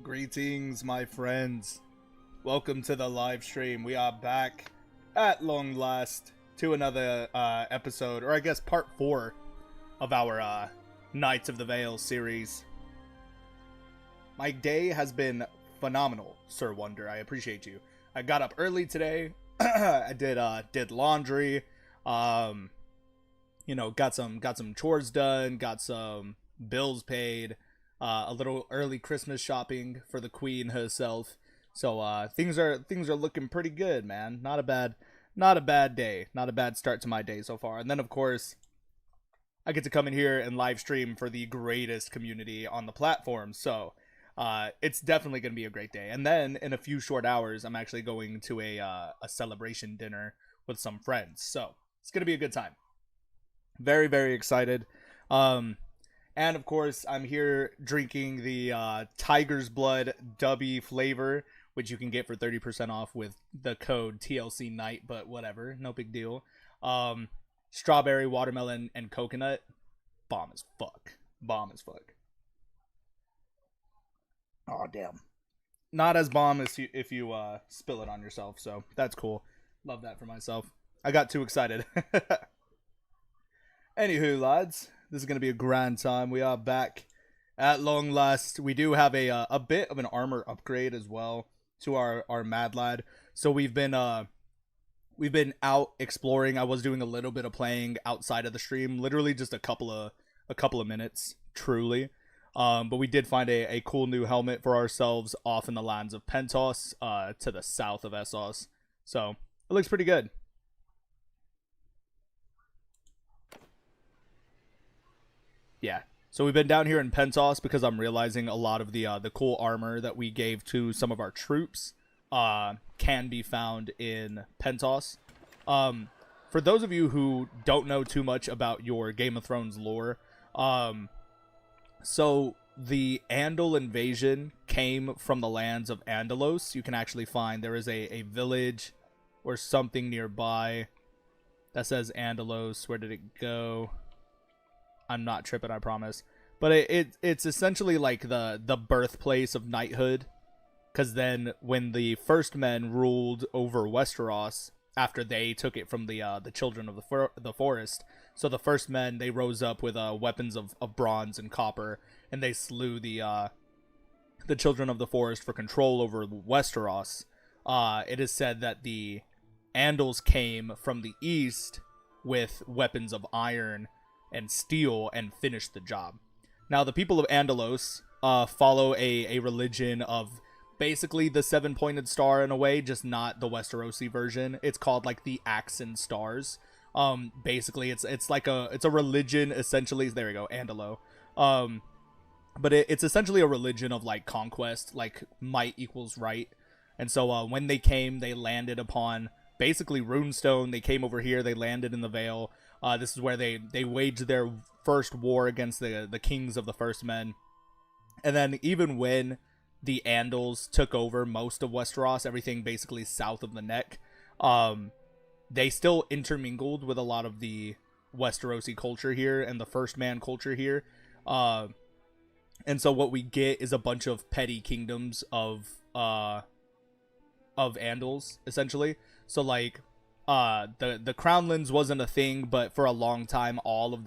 Greetings, my friends. Welcome to the live stream. We are back at long last to another episode, or I guess part 4 of our Knights of the Vale series. My day has been phenomenal, Sir Wonder. I appreciate you. I got up early today. I did laundry. Got some chores done. Got some bills paid. A little early Christmas shopping for the Queen herself. So things are looking pretty good, man. Not a bad day. Not a bad start to my day so far. And then of course, I get to come in here and live stream for the greatest community on the platform. So it's definitely going to be a great day. And then in a few short hours, I'm actually going to a celebration dinner with some friends. So it's going to be a good time. Very, very excited. And of course, I'm here drinking the Tiger's Blood DUBBY flavor, which you can get for 30% off with the code TLC Night, but whatever, no big deal. Strawberry, watermelon, and coconut. Bomb as fuck. Bomb as fuck. Oh, damn. Not as bomb as if you spill it on yourself, so that's cool. Love that for myself. I got too excited. Anywho, lads, this is going to be a grand time. We are back at long last. We do have a bit of an armor upgrade as well to our mad lad. So we've been out exploring. I was doing a little bit of playing outside of the stream, literally just a couple of minutes, truly. But we did find a cool new helmet for ourselves off in the lands of Pentos, to the south of Essos. So it looks pretty good. Yeah, so we've been down here in Pentos because I'm realizing a lot of the cool armor that we gave to some of our troops can be found in Pentos. For those of you who don't know too much about your Game of Thrones lore, so the Andal invasion came from the lands of Andalos. You can actually find there is a village or something nearby that says Andalos. Where did it go? I'm not tripping, I promise. But it's essentially like the birthplace of knighthood. Because then when the first men ruled over Westeros, after they took it from the children of the forest, so the first men, they rose up with weapons of bronze and copper, and they slew the children of the forest for control over Westeros. It is said that the Andals came from the east with weapons of iron and steel and finish the job. Now, the people of Andalos follow a religion of basically the seven-pointed star in a way, just not the Westerosi version. It's called like the Axan Stars. Basically, it's like it's a religion essentially. There we go, Andalo. But it's essentially a religion of like conquest, like might equals right. And so when they came, they landed upon basically Runestone. They came over here. They landed in the Vale. This is where they waged their first war against the kings of the first men. And then even when the Andals took over most of Westeros, everything basically south of the neck, they still intermingled with a lot of the Westerosi culture here and the first man culture here. And so what we get is a bunch of petty kingdoms of Andals, essentially. So like the Crownlands wasn't a thing, but for a long time, all of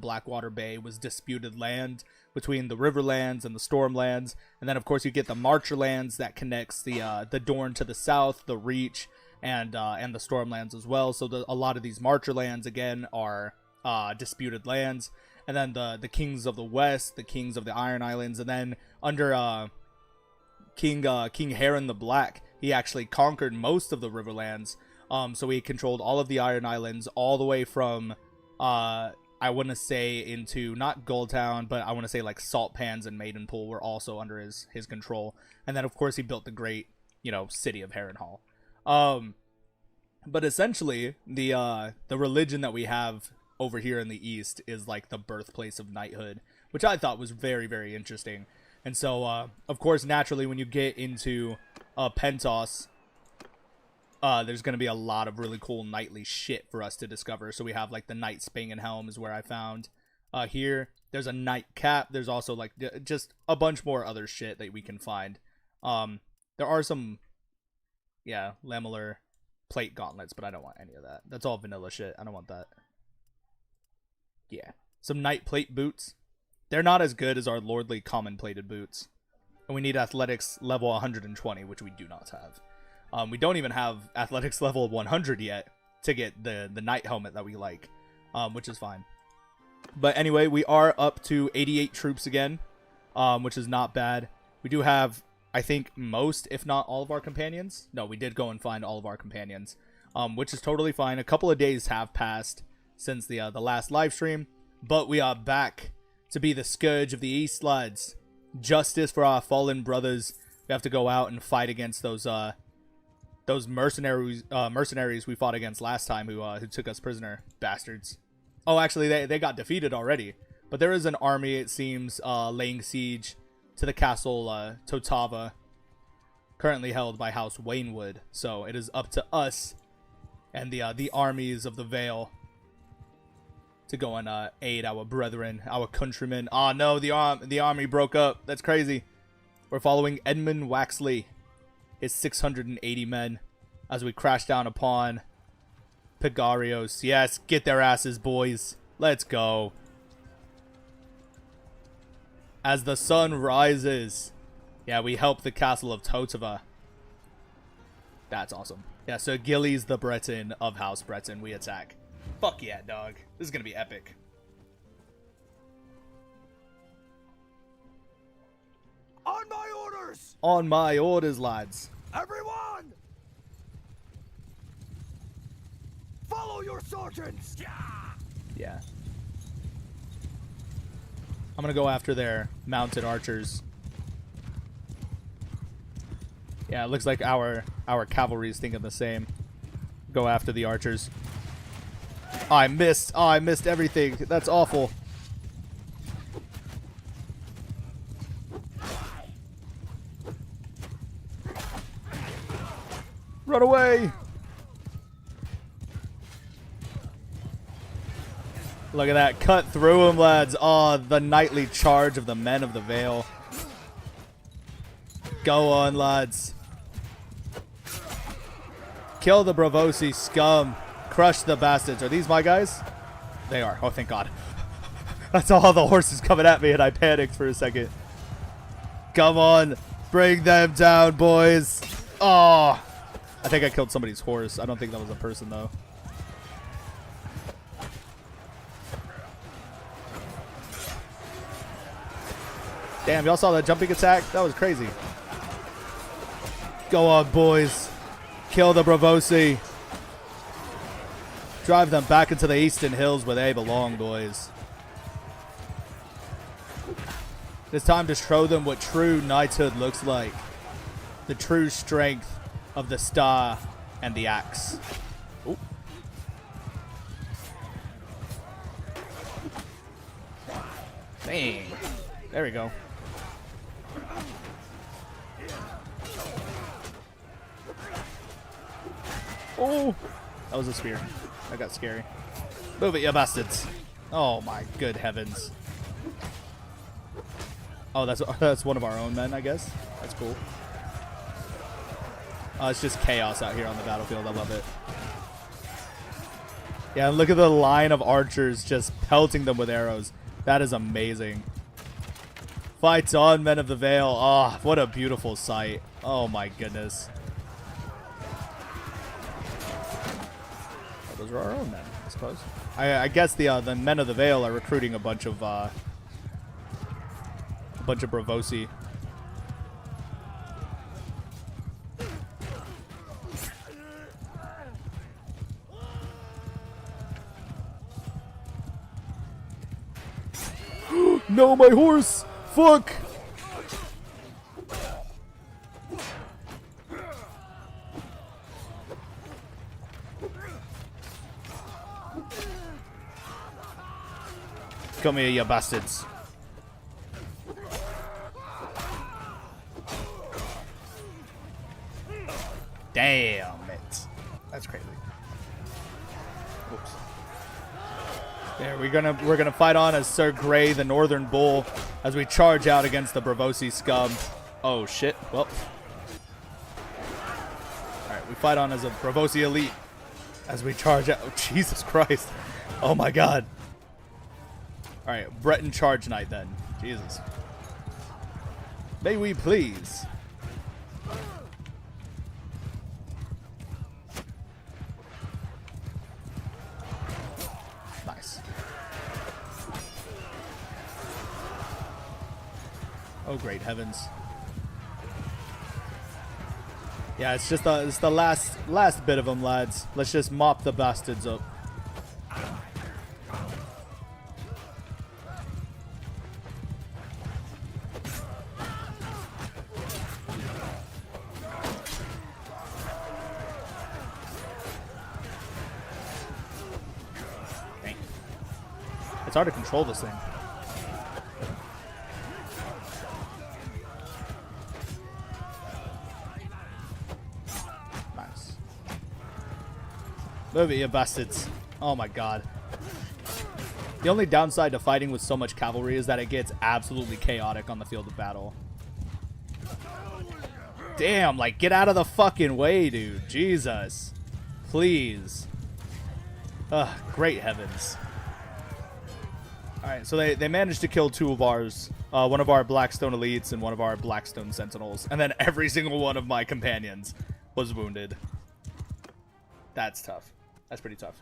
Blackwater Bay was disputed land between the Riverlands and the Stormlands. And then, of course, you get the Marcherlands that connects the Dorne to the south, the Reach, and the Stormlands as well. So a lot of these Marcherlands, again, are disputed lands. And then the Kings of the West, the Kings of the Iron Islands, and then under King Harren the Black, he actually conquered most of the Riverlands. So he controlled all of the Iron Islands, all the way from, I want to say into, not Goldtown, but I want to say like Salt Pans and Maidenpool were also under his control. And then, of course, he built the great, city of Harrenhal. But essentially, the religion that we have over here in the East is like the birthplace of knighthood, which I thought was very, very interesting. And so, of course, naturally, when you get into Pentos, there's going to be a lot of really cool knightly shit for us to discover. So we have like the Knight Spangenhelm is where I found Here, there's a night cap. There's also like just a bunch more other shit that we can find. There are some, yeah, lamellar plate gauntlets, but I don't want any of that. That's all vanilla shit. I don't want that. Yeah, some night plate boots. They're not as good as our lordly common plated boots. And we need athletics level 120, which we do not have. We don't even have athletics level 100 yet to get the knight helmet that we like, which is fine. But anyway, we are up to 88 troops again, which is not bad. We do have, I think, most, if not all of our companions. No, we did go and find all of our companions, which is totally fine. A couple of days have passed since the last live stream, but we are back to be the scourge of the East, lads. Justice for our fallen brothers. We have to go out and fight against those mercenaries we fought against last time who took us prisoner, bastards. Oh, actually, they got defeated already. But there is an army, it seems, laying siege to the castle Totava, currently held by House Wainwood. So it is up to us and the armies of the Vale to go and aid our brethren, our countrymen. Oh no, the army broke up. That's crazy. We're following Edmund Waxley, his 680 men, as we crash down upon Pegarios. Yes, get their asses, boys. Let's go. As the sun rises, yeah, we help the castle of Totava. That's awesome. Yeah, so Gilly's the Breton of House Breton. We attack. Fuck yeah, dog. This is gonna be epic. On my orders! On my orders, lads. Everyone! Follow your sergeants! Yeah. I'm gonna go after their mounted archers. Yeah, it looks like our cavalry is thinking the same. Go after the archers. I missed. Oh, I missed everything. That's awful. Run away. Look at that. Cut through them, lads. Oh, the nightly charge of the men of the Vale. Go on, lads. Kill the Bravosi scum. Crush the bastards. Are these my guys? They are. Oh, thank God. That's all the horses coming at me, and I panicked for a second. Come on. Bring them down, boys. Oh. I think I killed somebody's horse. I don't think that was a person, though. Damn, y'all saw that jumping attack? That was crazy. Go on, boys. Kill the Bravosi. Drive them back into the eastern hills where they belong, boys. It's time to show them what true knighthood looks like. The true strength of the star and the axe. Ooh. Dang. There we go. Oh, that was a spear. That got scary. Move it, you bastards. Oh my good heavens. Oh, that's one of our own men, I guess. That's cool. Oh, it's just chaos out here on the battlefield. I love it. Yeah, look at the line of archers just pelting them with arrows. That is amazing. Fights on, men of the Vale. Oh, what a beautiful sight. Oh my goodness. Oh, those are our own men, I suppose. I guess the men of the Vale are recruiting a bunch of Bravosi. No, my horse! Fuck! Come here, you bastards. Damn it. That's crazy. Oops. There, we're gonna fight on as Sir Grey, the Northern Bull, as we charge out against the Bravosi scum. Oh shit! Well, all right, we fight on as a Bravosi elite as we charge out. Oh, Jesus Christ! Oh my God! All right, Breton Charge Knight then. Jesus. May we please? Nice. Oh, great heavens. Yeah, it's just the last bit of them, lads. Let's just mop the bastards up. Dang. It's hard to control this thing. Move it, you bastards. Oh my God. The only downside to fighting with so much cavalry is that it gets absolutely chaotic on the field of battle. Damn, like, get out of the fucking way, dude. Jesus. Please. Ugh, great heavens. Alright, so they managed to kill two of ours. One of our Blackstone elites and one of our Blackstone sentinels. And then every single one of my companions was wounded. That's tough. That's pretty tough.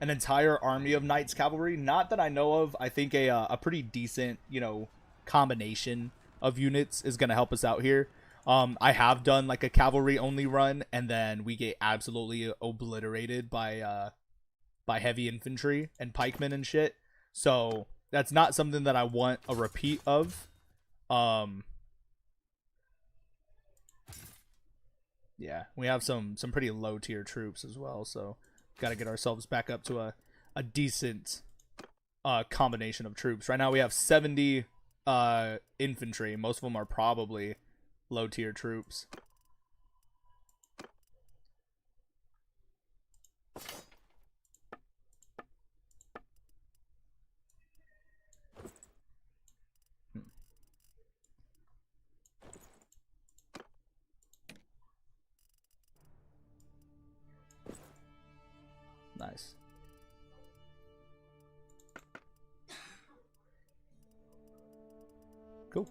An entire army of Knights Cavalry? Not that I know of. I think a pretty decent, you know, combination of units is going to help us out here. I have done like a cavalry-only run, and then we get absolutely obliterated by heavy infantry and pikemen and shit. So that's not something that I want a repeat of. Yeah, we have some pretty low tier troops as well, so got to get ourselves back up to a decent combination of troops. Right now we have 70 infantry. Most of them are probably low tier troops. Nice. Cool.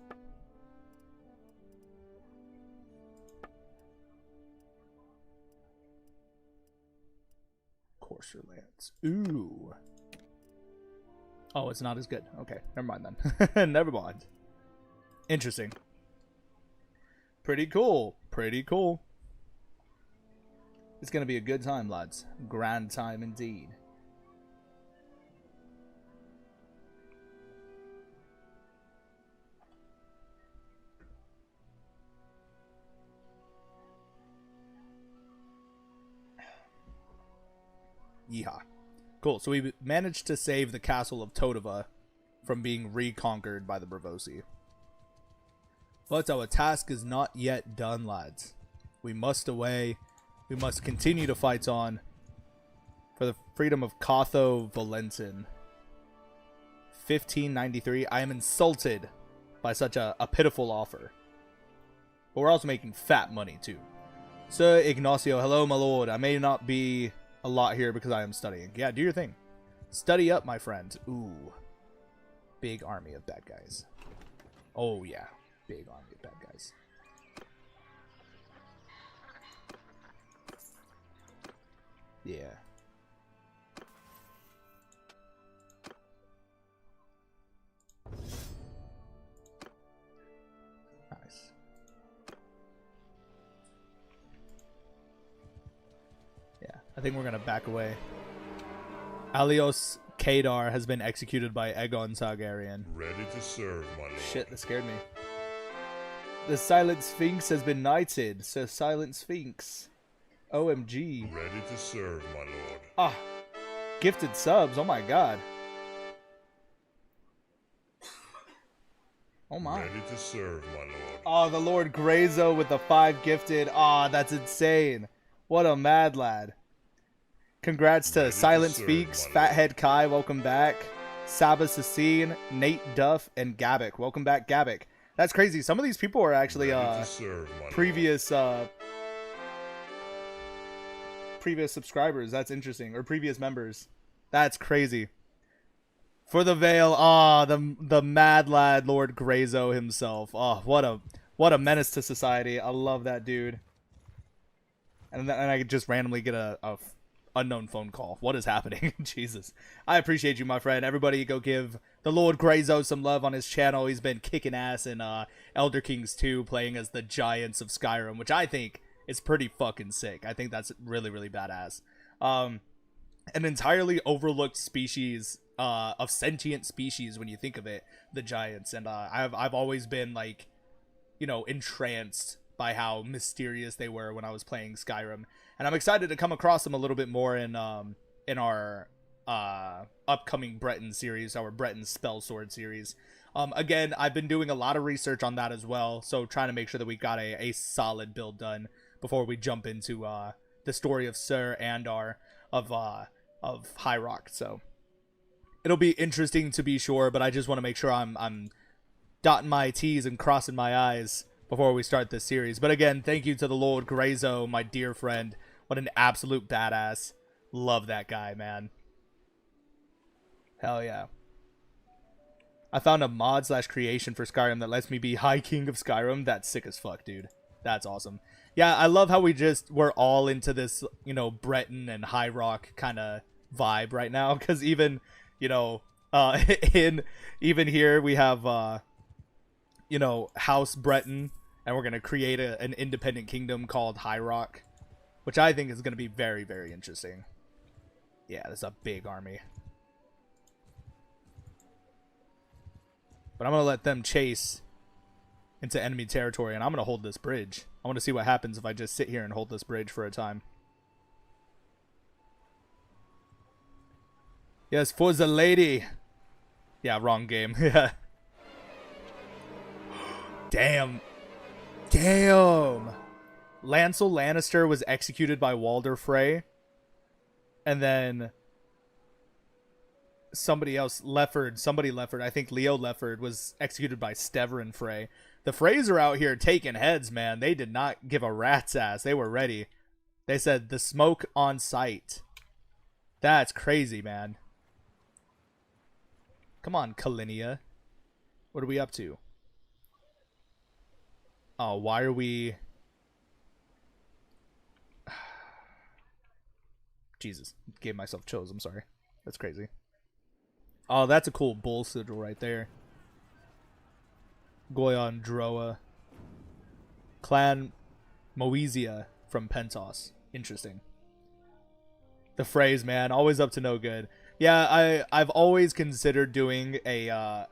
Courser Lance. Ooh. Oh, it's not as good. Okay, never mind then. Never mind. Interesting. Pretty cool. Pretty cool. It's going to be a good time, lads. Grand time indeed. Yeehaw. Cool, so we managed to save the castle of Todova from being reconquered by the Bravosi. But our task is not yet done, lads. We must away. We must continue to fight on for the freedom of Cotho Valentin. 1593. I am insulted by such a pitiful offer. But we're also making fat money too. Sir Ignacio, hello my lord. I may not be a lot here because I am studying. Yeah, do your thing. Study up, my friend. Ooh. Big army of bad guys. Oh yeah. Big army of bad guys. Yeah. Nice. Yeah, I think we're gonna back away. Alios Kadar has been executed by Aegon Targaryen. Ready to serve, my lord. Shit, that scared me. The Silent Sphinx has been knighted. Sir Silent Sphinx. OMG. Ready to serve, my lord. Ah, gifted subs. Oh my god. Oh my. Ready to serve, my lord. Oh, the Lord Grazo with the 5 gifted. Ah, that's insane. What a mad lad. Congrats to Ready to Silent serve, Speaks, my lord. Fathead Kai, welcome back. Saba Sassine, Nate Duff, and Gabik. Welcome back, Gabik. That's crazy. Some of these people are actually Ready to serve, my lord. previous subscribers. That's interesting. Or previous members. That's crazy. For the Vale, the mad lad Lord Grayzo himself. Oh, what a menace to society. I love that dude. And I could just randomly get a unknown phone call. What is happening? Jesus. I appreciate you, my friend. Everybody go give the Lord Grayzo some love on his channel. He's been kicking ass in Elder Kings 2, playing as the Giants of Skyrim, which I think is pretty fucking sick. I think that's really, really badass. An entirely overlooked species of sentient species when you think of it, the Giants. And I've always been, like, you know, entranced by how mysterious they were when I was playing Skyrim. And I'm excited to come across them a little bit more in our upcoming Breton series, our Breton Spell Sword series. Again, I've been doing a lot of research on that as well, so trying to make sure that we got a solid build done before we jump into the story of Sir Andar of High Rock. So it'll be interesting to be sure, but I just want to make sure I'm dotting my T's and crossing my I's before we start this series. But again, thank you to the Lord Grayzo, my dear friend. What an absolute badass. Love that guy, man. Hell yeah. I found a mod / creation for Skyrim that lets me be High King of Skyrim. That's sick as fuck, dude. That's awesome. Yeah, I love how we're all into this, you know, Breton and High Rock kind of vibe right now. Because even, you know, even here we have, you know, House Breton, and we're going to create an independent kingdom called High Rock, which I think is going to be very, very interesting. Yeah, that's a big army. But I'm going to let them chase into enemy territory, and I'm going to hold this bridge. I want to see what happens if I just sit here and hold this bridge for a time. Yes, for the lady. Yeah, wrong game. Yeah. Damn. Damn. Lancel Lannister was executed by Walder Frey. And then somebody else, somebody Lefford, I think Leo Lefford, was executed by Steverin Frey. The Freys are out here taking heads, man. They did not give a rat's ass. They were ready. They said the smoke on sight. That's crazy, man. Come on, Kalinia. What are we up to? Oh, why are we... Jesus. Gave myself chills. I'm sorry. That's crazy. Oh, that's a cool bull sigil right there. Goyon Droa. Clan Moesia from Pentos. Interesting. The Freys, man. Always up to no good. Yeah, I've always considered doing a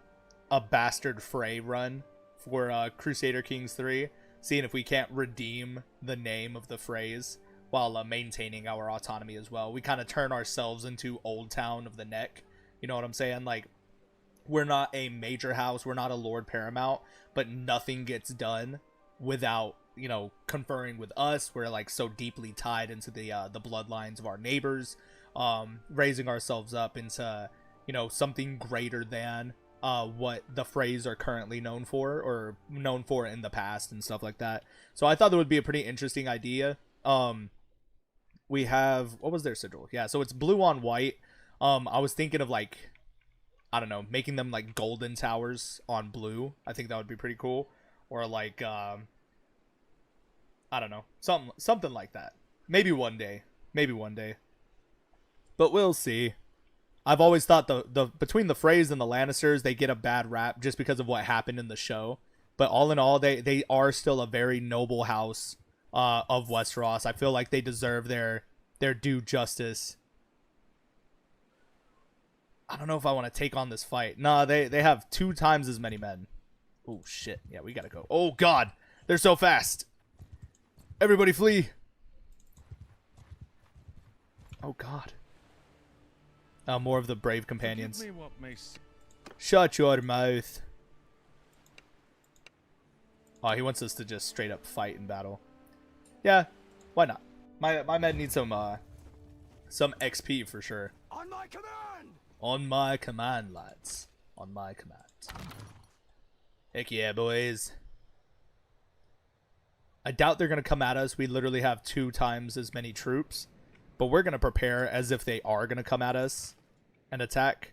Bastard Frey run for Crusader Kings 3, seeing if we can't redeem the name of the Freys while maintaining our autonomy as well. We kind of turn ourselves into Old Town of the Neck. You know what I'm saying? Like, we're not a major house, we're not a Lord Paramount, but nothing gets done without, you know, conferring with us. We're like so deeply tied into the bloodlines of our neighbors, raising ourselves up into, you know, something greater than what the Freys are currently known for, or known for in the past and stuff like that. So I thought that would be a pretty interesting idea. We have, what was their sigil? Yeah, so it's blue on white. I was thinking of, like, I don't know, making them like golden towers on blue. I think that would be pretty cool. Or like, I don't know, something like that. Maybe one day. But we'll see. I've always thought the between the Freys and the Lannisters, they get a bad rap just because of what happened in the show. But all in all, they are still a very noble house of Westeros. I feel like they deserve their due justice. I don't know if I want to take on this fight. Nah, they have 2 times as many men. Oh, shit. Yeah, we gotta go. Oh, God. They're so fast. Everybody flee. Oh, God. More of the brave companions. Shut your mouth. Oh, he wants us to just straight up fight in battle. Yeah, why not? My men need some Some XP for sure. On my command! On my command, lads. On my command. Heck yeah, boys. I doubt they're going to come at us. We literally have 2 times as many troops. But we're going to prepare as if they are going to come at us and attack.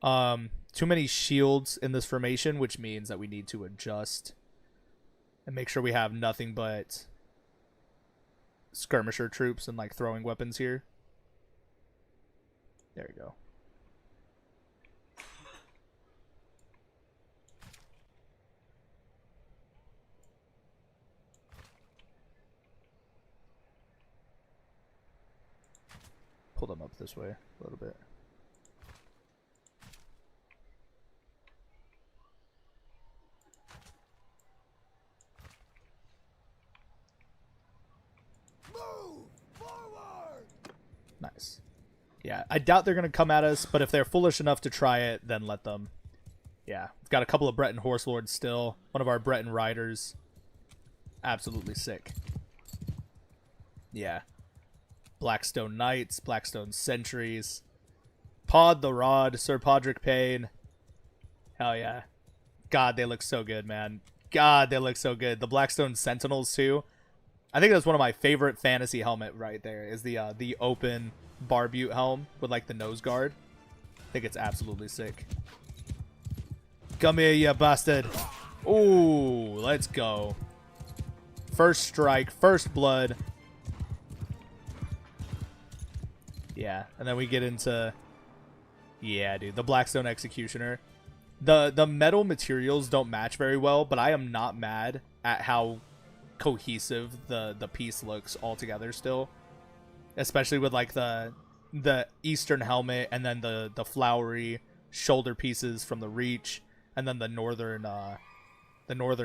Too many shields in this formation, which means that we need to adjust and make sure we have nothing but skirmisher troops and like throwing weapons here. There you go. Pull them up this way a little bit. Move forward! Nice. Yeah, I doubt they're going to come at us, but if they're foolish enough to try it, then let them. Yeah, we've got a couple of Breton horse lords still. One of our Breton riders. Absolutely sick. Yeah. Blackstone Knights, Blackstone Sentries. Pod the Rod, Sir Podrick Payne. Hell yeah. God, they look so good, man. God, they look so good. The Blackstone Sentinels, too. I think that's one of my favorite fantasy helmet right there, is the open barbute helm with, like, the nose guard. I think it's absolutely sick. Come here, you bastard. Ooh, let's go. First strike, first blood. Yeah, and then we get into... Yeah, dude, the Blackstone Executioner. The metal materials don't match very well, but I am not mad at how cohesive the piece looks altogether still. Especially with, like, the Eastern helmet and then the flowery shoulder pieces from the Reach, and then the Northern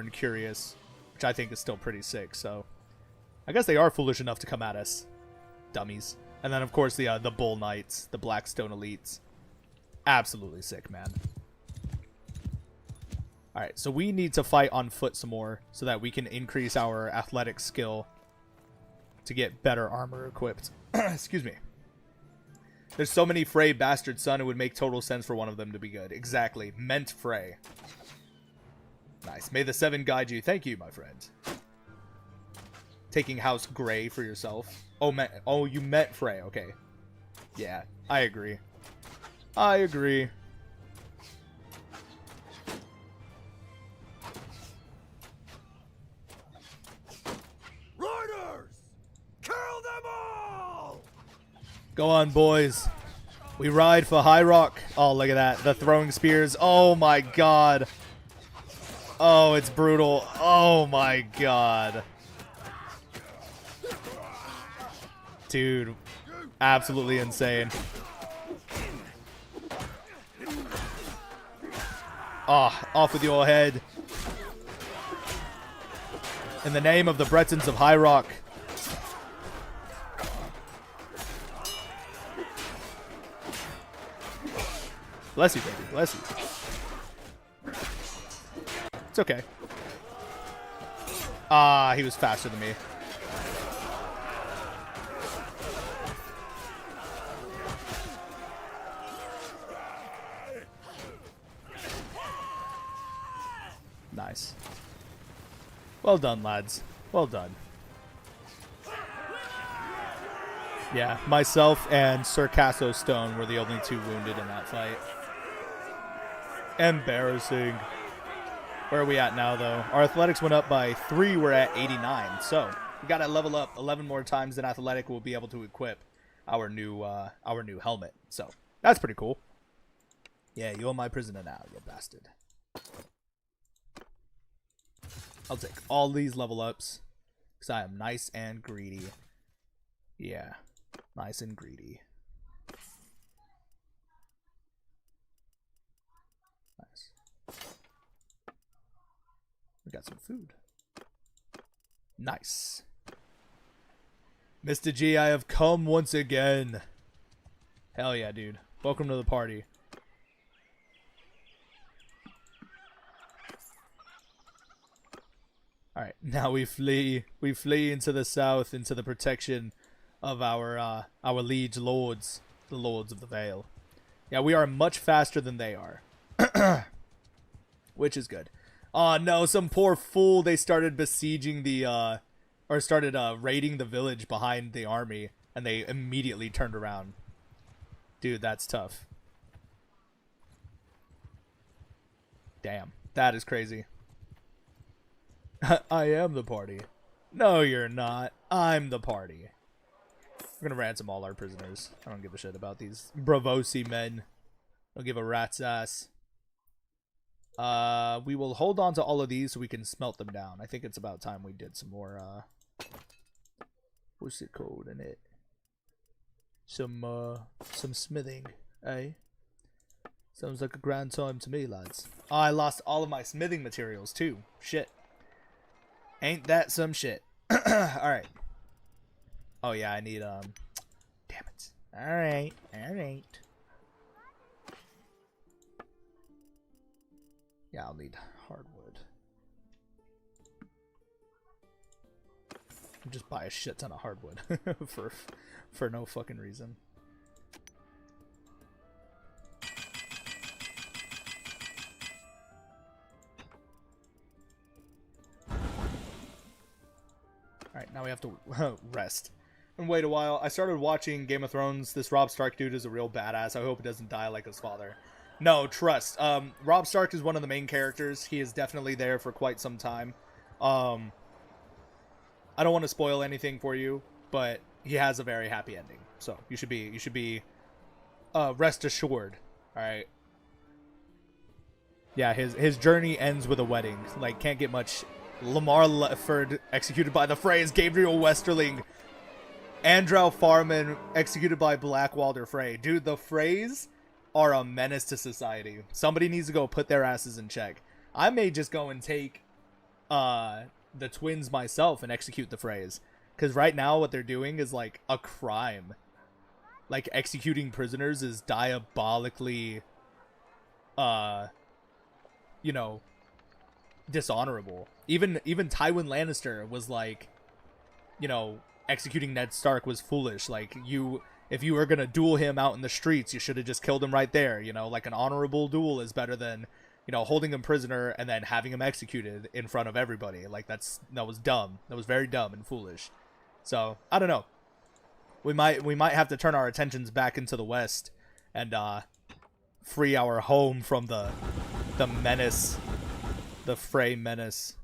Curious, which I think is still pretty sick, so... I guess they are foolish enough to come at us. Dummies. And then, of course, the Bull Knights, the Blackstone Elites. Absolutely sick, man. Alright, so we need to fight on foot some more so that we can increase our athletic skill to get better armor equipped. Excuse me. There's so many Frey bastard son, it would make total sense for one of them to be good. Exactly. Meant Frey. Nice. May the 7 guide you. Thank you, my friend. Taking House Grey for yourself. Oh, you meant Frey. Okay. Yeah, I agree. I agree. Riders! Kill them all! Go on, boys. We ride for High Rock. Oh, look at that. The throwing spears. Oh, my God. Oh, it's brutal. Oh, my God. Dude, absolutely insane. Ah, oh, off with your head. In the name of the Bretons of High Rock. Bless you, baby. Bless you. It's okay. Ah, he was faster than me. Nice. Well done, lads. Well done. Yeah, myself and Sir Casso Stone were the only 2 wounded in that fight. Embarrassing. Where are we at now, though? Our athletics went up by 3. We're at 89. So, we got to level up 11 more times than athletic. We'll be able to equip our new helmet. So, that's pretty cool. Yeah, you're my prisoner now, you bastard. I'll take all these level ups because I am nice and greedy. Yeah, nice and greedy. Nice. We got some food. Nice. Mr. G, I have come once again. Hell yeah, dude. Welcome to the party. Alright, now we flee. We flee into the south, into the protection of our liege lords, the lords of the Vale. Yeah, we are much faster than they are, which is good. Oh no, some poor fool. They started besieging the or started raiding the village behind the army, and they immediately turned around. Dude, that's tough. Damn, that is crazy. I am the party. No, you're not. I'm the party. We're gonna ransom all our prisoners. I don't give a shit about these Bravosi men. Don't give a rat's ass. We will hold on to all of these so we can smelt them down. I think it's about time we did some more, what's it called in it? Some smithing, eh? Sounds like a grand time to me, lads. Oh, I lost all of my smithing materials, too. Shit. Ain't that some shit? Alright. Oh, yeah, I need, damn it. Alright. Alright. Yeah, I'll need hardwood. I'll just buy a shit ton of hardwood for no fucking reason. Alright, now we have to rest and wait a while. I started watching Game of Thrones. This Robb Stark dude is a real badass. I hope he doesn't die like his father. No, trust. Robb Stark is one of the main characters. He is definitely there for quite some time. I don't want to spoil anything for you, but he has a very happy ending. So you should be rest assured. All right. Yeah, his journey ends with a wedding. Like, can't get much. Lamar Lefford executed by the Freys. Gabriel Westerling. Andral Farman executed by Blackwalder Frey. Dude, the Freys are a menace to society. Somebody needs to go put their asses in check. I may just go and take the twins myself and execute the Freys, because right now what they're doing is like a crime. Like, executing prisoners is diabolically you know, dishonorable. Even Tywin Lannister was like, you know, executing Ned Stark was foolish. Like, if you were gonna duel him out in the streets, you should have just killed him right there. You know, like, an honorable duel is better than, you know, holding him prisoner and then having him executed in front of everybody. Like, that was dumb. That was very dumb and foolish. So I don't know. We might have to turn our attentions back into the West and free our home from the menace, the Frey menace.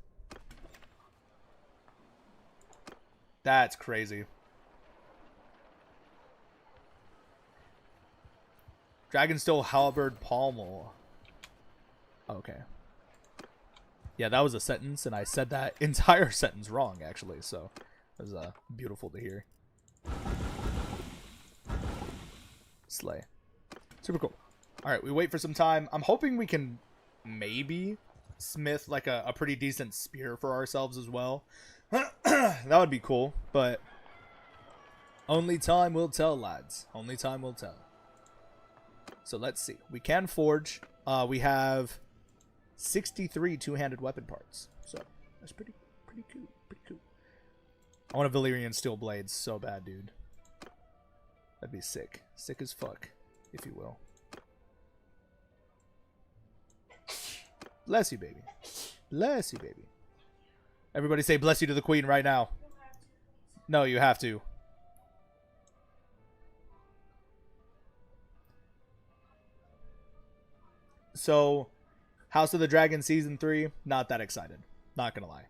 That's crazy. Dragonsteel Halberd Pommel. Okay. Yeah, that was a sentence, and I said that entire sentence wrong, actually. So it was beautiful to hear. Slay. Super cool. Alright, we wait for some time. I'm hoping we can maybe smith like a pretty decent spear for ourselves as well. That would be cool, but only time will tell, lads. Only time will tell. So let's see. We can forge. We have 63 two-handed weapon parts. So that's pretty cool. Pretty cool. I want a Valyrian steel blade so bad, dude. That'd be sick. Sick as fuck, if you will. Bless you, baby. Bless you, baby. Everybody say bless you to the queen right now. No, you have to. So, House of the Dragon Season 3, not that excited. Not gonna lie.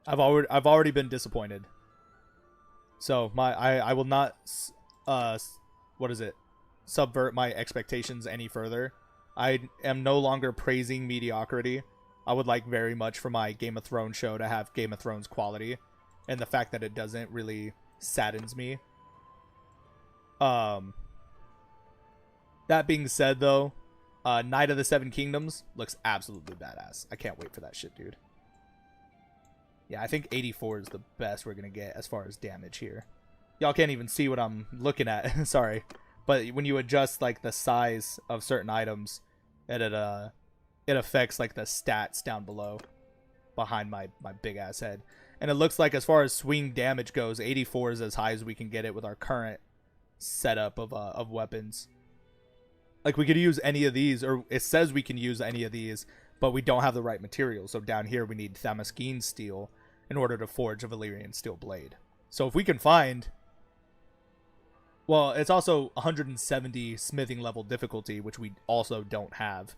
I've already been disappointed. So, I will not subvert my expectations any further. I am no longer praising mediocrity. I would like very much for my Game of Thrones show to have Game of Thrones quality, and the fact that it doesn't really saddens me. That being said, though, Knight of the Seven Kingdoms looks absolutely badass. I can't wait for that shit, dude. Yeah, I think 84 is the best we're gonna get as far as damage here. Y'all can't even see what I'm looking at. Sorry. But when you adjust like the size of certain items, it affects like the stats down below behind my big ass head. And it looks like as far as swing damage goes, 84 is as high as we can get it with our current setup of weapons. Like, we could use any of these, or it says we can use any of these, but we don't have the right materials. So down here we need Thamaskene steel in order to forge a Valyrian steel blade. So if we can find... Well, it's also 170 smithing level difficulty, which we also don't have.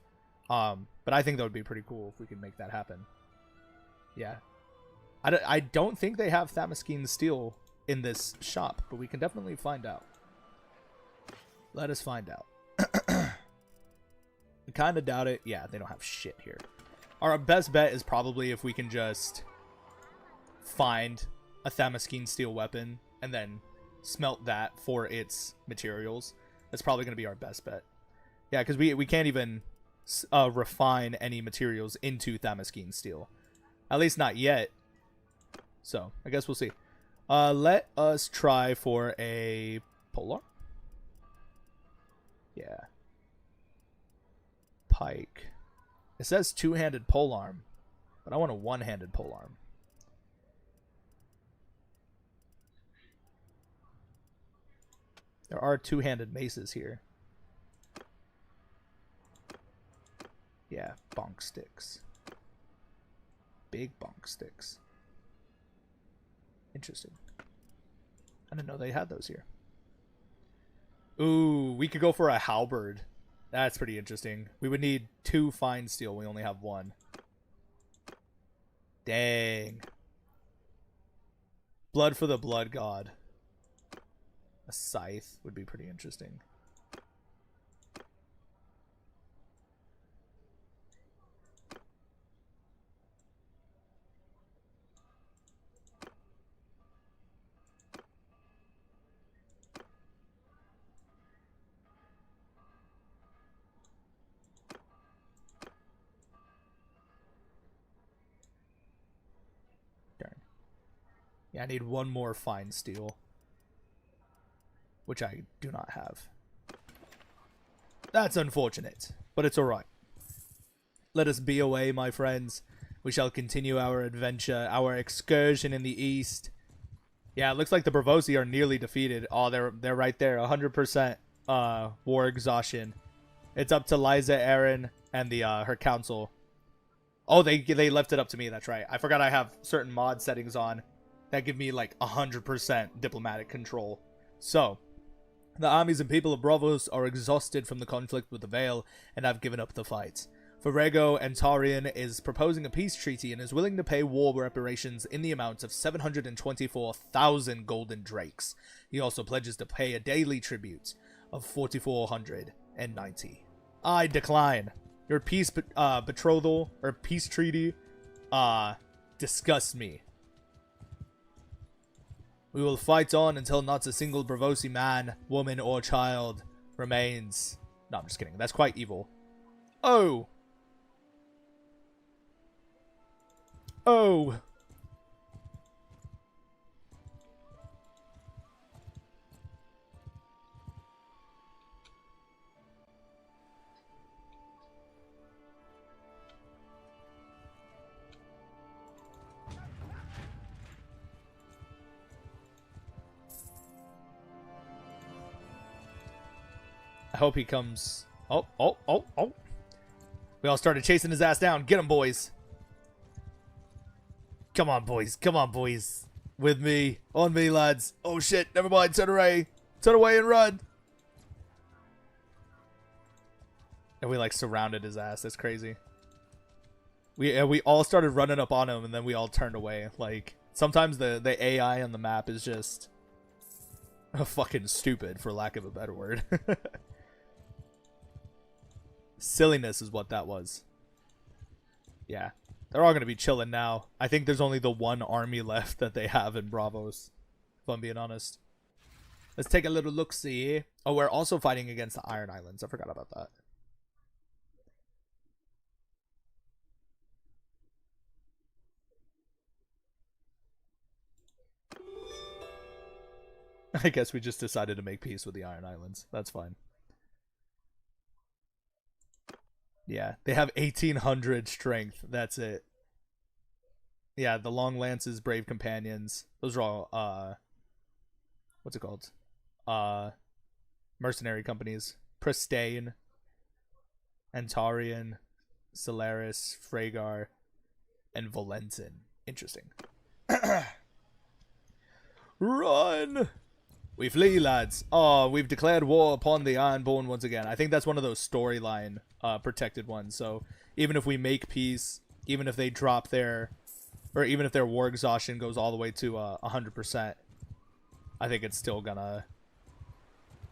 But I think that would be pretty cool if we could make that happen. Yeah. I don't think they have Thamaskene steel in this shop, but we can definitely find out. Let us find out. I kind of doubt it. Yeah, they don't have shit here. Our best bet is probably if we can just find a Thamaskene steel weapon and then smelt that for its materials. That's probably going to be our best bet. Yeah, because we can't even refine any materials into Thamaskene steel. At least not yet. So, I guess we'll see. Let us try for a polearm. Yeah. Pike. It says two-handed polearm, but I want a one-handed polearm. There are two-handed maces here. Yeah, bonk sticks. Big bonk sticks. Interesting. I didn't know they had those here. Ooh, we could go for a halberd. That's pretty interesting. We would need 2 fine steel. We only have 1. Dang. Blood for the blood god. A scythe would be pretty interesting. Yeah, I need 1 more fine steel, which I do not have. That's unfortunate, but it's alright. Let us be away, my friends. We shall continue our adventure, our excursion in the east. Yeah, it looks like the Bravosi are nearly defeated. Oh, they're right there, 100% war exhaustion. It's up to Liza, Aaron, and the her council. Oh, they left it up to me. That's right. I forgot I have certain mod settings on that give me like 100% diplomatic control. So, the armies and people of Braavos are exhausted from the conflict with the Vale and have given up the fight. Ferrego Antarian is proposing a peace treaty and is willing to pay war reparations in the amount of 724,000 golden drakes. He also pledges to pay a daily tribute of 4,490. I decline. Your peace betrothal or peace treaty disgusts me. We will fight on until not a single Bravosi man, woman, or child remains. No, I'm just kidding. That's quite evil. Oh! Oh! I hope he comes. Oh. We all started chasing his ass down. Get him, boys. Come on, boys. Come on, boys. With me. On me, lads. Oh, shit. Never mind. Turn away. Turn away and run. And we, like, surrounded his ass. That's crazy. We all started running up on him, and then we all turned away. Like, sometimes the AI on the map is just fucking stupid, for lack of a better word. Silliness is what that was. Yeah. They're all going to be chilling now. I think there's only the 1 army left that they have in Braavos, if I'm being honest. Let's take a little look-see. Oh, we're also fighting against the Iron Islands. I forgot about that. I guess we just decided to make peace with the Iron Islands. That's fine. Yeah, they have 1,800 strength. That's it. Yeah, the Long Lances, Brave Companions. Those are all what's it called? Mercenary companies. Pristane, Antarian, Solaris, Freygar, and Valentin. Interesting. Run! We flee, lads. Oh, we've declared war upon the Ironborn once again. I think that's one of those storyline protected ones. So even if we make peace, even if they drop their, or even if their war exhaustion goes all the way to 100%, I think it's still gonna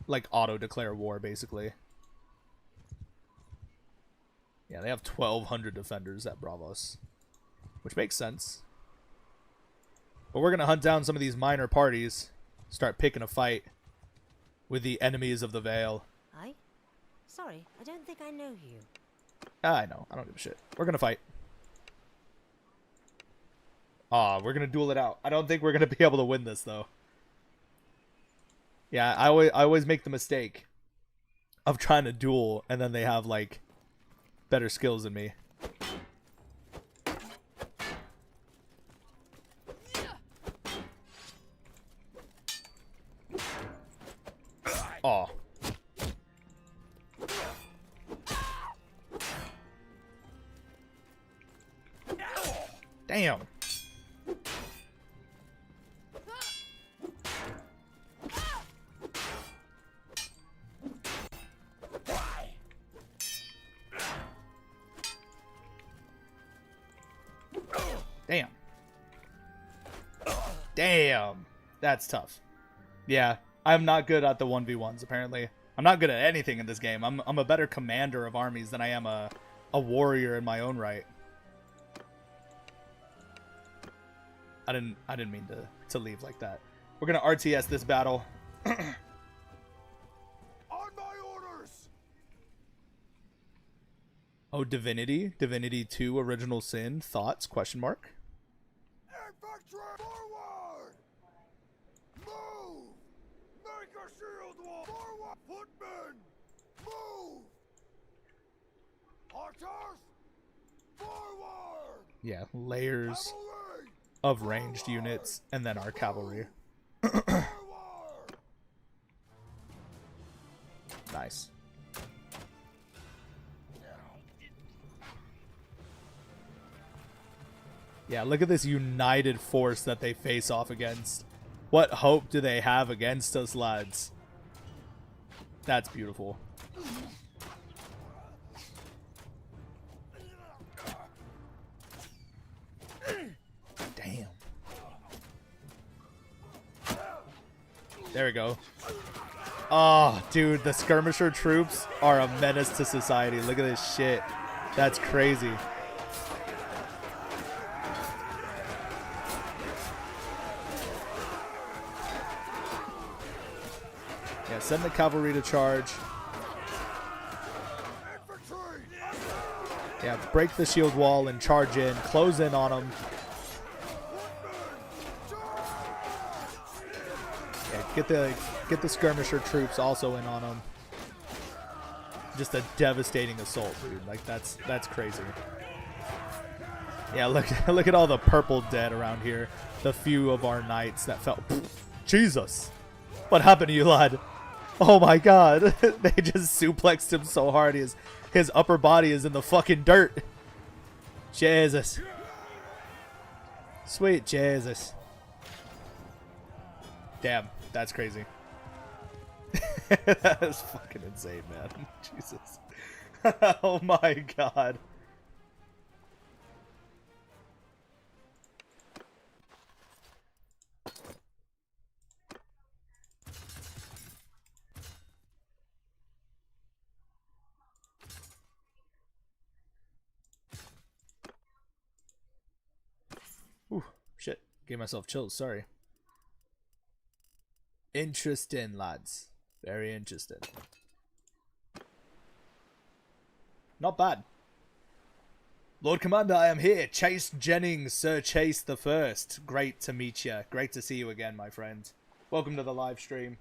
like auto declare war basically. Yeah, they have 1,200 defenders at Bravos, which makes sense. But we're gonna hunt down some of these minor parties, start picking a fight with the enemies of the Vale. Hi? Sorry, I don't think I know you. I know. I don't give a shit. We're gonna fight. We're gonna duel it out. I don't think we're gonna be able to win this though. Yeah, I always make the mistake of trying to duel and then they have like better skills than me. Oh. Damn. Damn. Damn. That's tough. Yeah, I'm not good at the 1v1s, apparently. I'm not good at anything in this game. I'm a better commander of armies than I am a warrior in my own right. I didn't mean to leave like that. We're gonna RTS this battle. On my orders! Oh, Divinity? Divinity 2 Original Sin? Thoughts? Question mark? Infantry forward! Move! Make a shield wall! Forward! Footmen! Move! Archers! Forward! Yeah, layers Cavalry! of ranged units, and then our cavalry. Forward! Nice. Yeah, look at this united force that they face off against. What hope do they have against us, lads? That's beautiful. Damn. There we go. Oh, dude, the skirmisher troops are a menace to society. Look at this shit. That's crazy. Yeah, send the cavalry to charge. Infantry! Yeah, break the shield wall and charge in. Close in on them. Yeah, get the skirmisher troops also in on them. Just a devastating assault, dude. Like that's crazy. Yeah, look at all the purple dead around here. The few of our knights that fell. Jesus, what happened to you, lad? Oh my God, they just suplexed him so hard. His upper body is in the fucking dirt. Jesus. Sweet Jesus. Damn, that's crazy. That is fucking insane, man. Jesus. Oh my God. Ooh, shit. Gave myself chills, sorry. Interesting, lads. Very interesting. Not bad. Lord Commander, I am here. Chase Jennings, Sir Chase the First. Great to meet you. Great to see you again, my friend. Welcome to the live stream.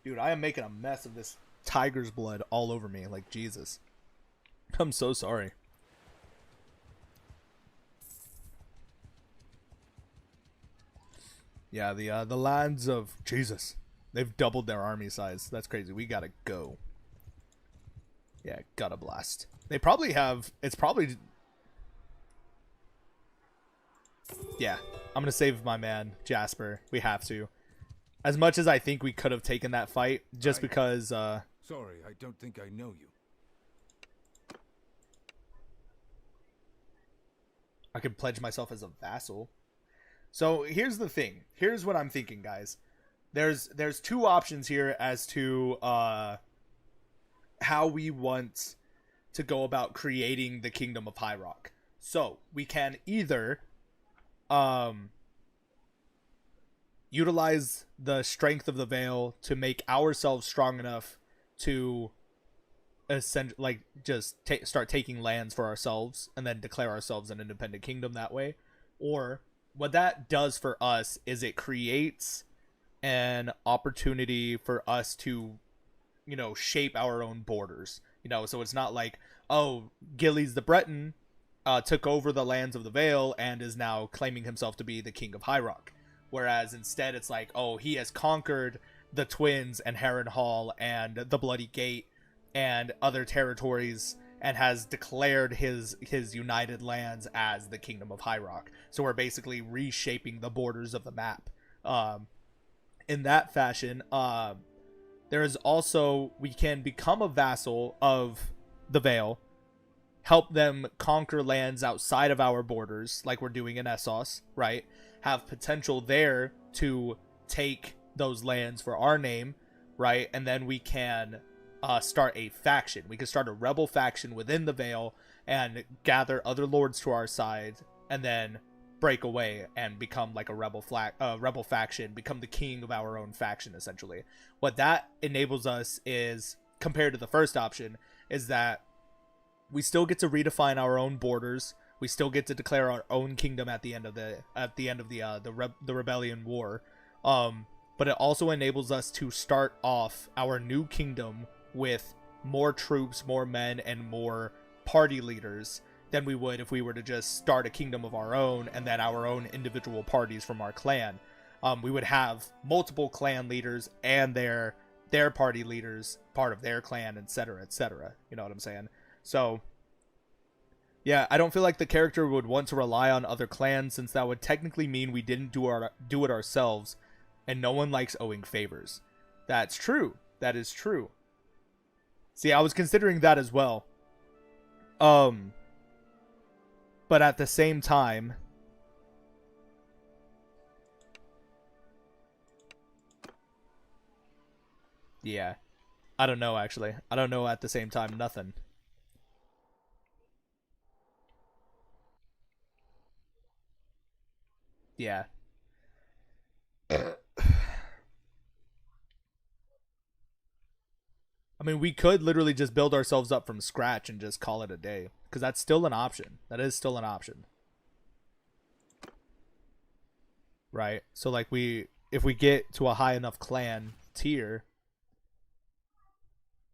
Dude, I am making a mess of this tiger's blood all over me. Like, Jesus. I'm so sorry. Yeah, the lands of Jesus. They've doubled their army size. That's crazy. We gotta go. Yeah, gotta blast. They probably have... It's probably... Yeah, I'm gonna save my man, Jasper. We have to. As much as I think we could have taken that fight, just because... Sorry, I don't think I know you. I could pledge myself as a vassal. So here's the thing. Here's what I'm thinking, guys. There's two options here as to how we want to go about creating the Kingdom of High Rock. So we can either utilize the strength of the Vale to make ourselves strong enough to start taking lands for ourselves and then declare ourselves an independent kingdom that way. Or what that does for us is it creates an opportunity for us to, you know, shape our own borders. You know, so it's not like, oh, Gillies the Breton took over the lands of the Vale and is now claiming himself to be the king of High Rock. Whereas instead it's like, oh, he has conquered the Twins and Heron Hall and the Bloody Gate and other territories and has declared his united lands as the Kingdom of High Rock. So we're basically reshaping the borders of the map. In that fashion, there is also, we can become a vassal of the Vale, help them conquer lands outside of our borders, like we're doing in Essos, right? Have potential there to take those lands for our name, right? And then we can start a faction. We can start a rebel faction within the Vale and gather other lords to our side, and then break away and become like a rebel faction, become the king of our own faction, essentially. What that enables us is, compared to the first option, is that we still get to redefine our own borders. We still get to declare our own kingdom at the end of the rebellion war. But it also enables us to start off our new kingdom with more troops, more men, and more party leaders than we would if we were to just start a kingdom of our own and then our own individual parties from our clan. We would have multiple clan leaders and their party leaders, part of their clan, etc., etc. You know what I'm saying? So, yeah, I don't feel like the character would want to rely on other clans, since that would technically mean we didn't do it ourselves, and no one likes owing favors. That's true. That is true. See, I was considering that as well. But at the same time, yeah, I don't know, actually. I don't know at the same time, nothing. Yeah. I mean, we could literally just build ourselves up from scratch and just call it a day, because that's still an option. That is still an option. Right? So, like, if we get to a high enough clan tier...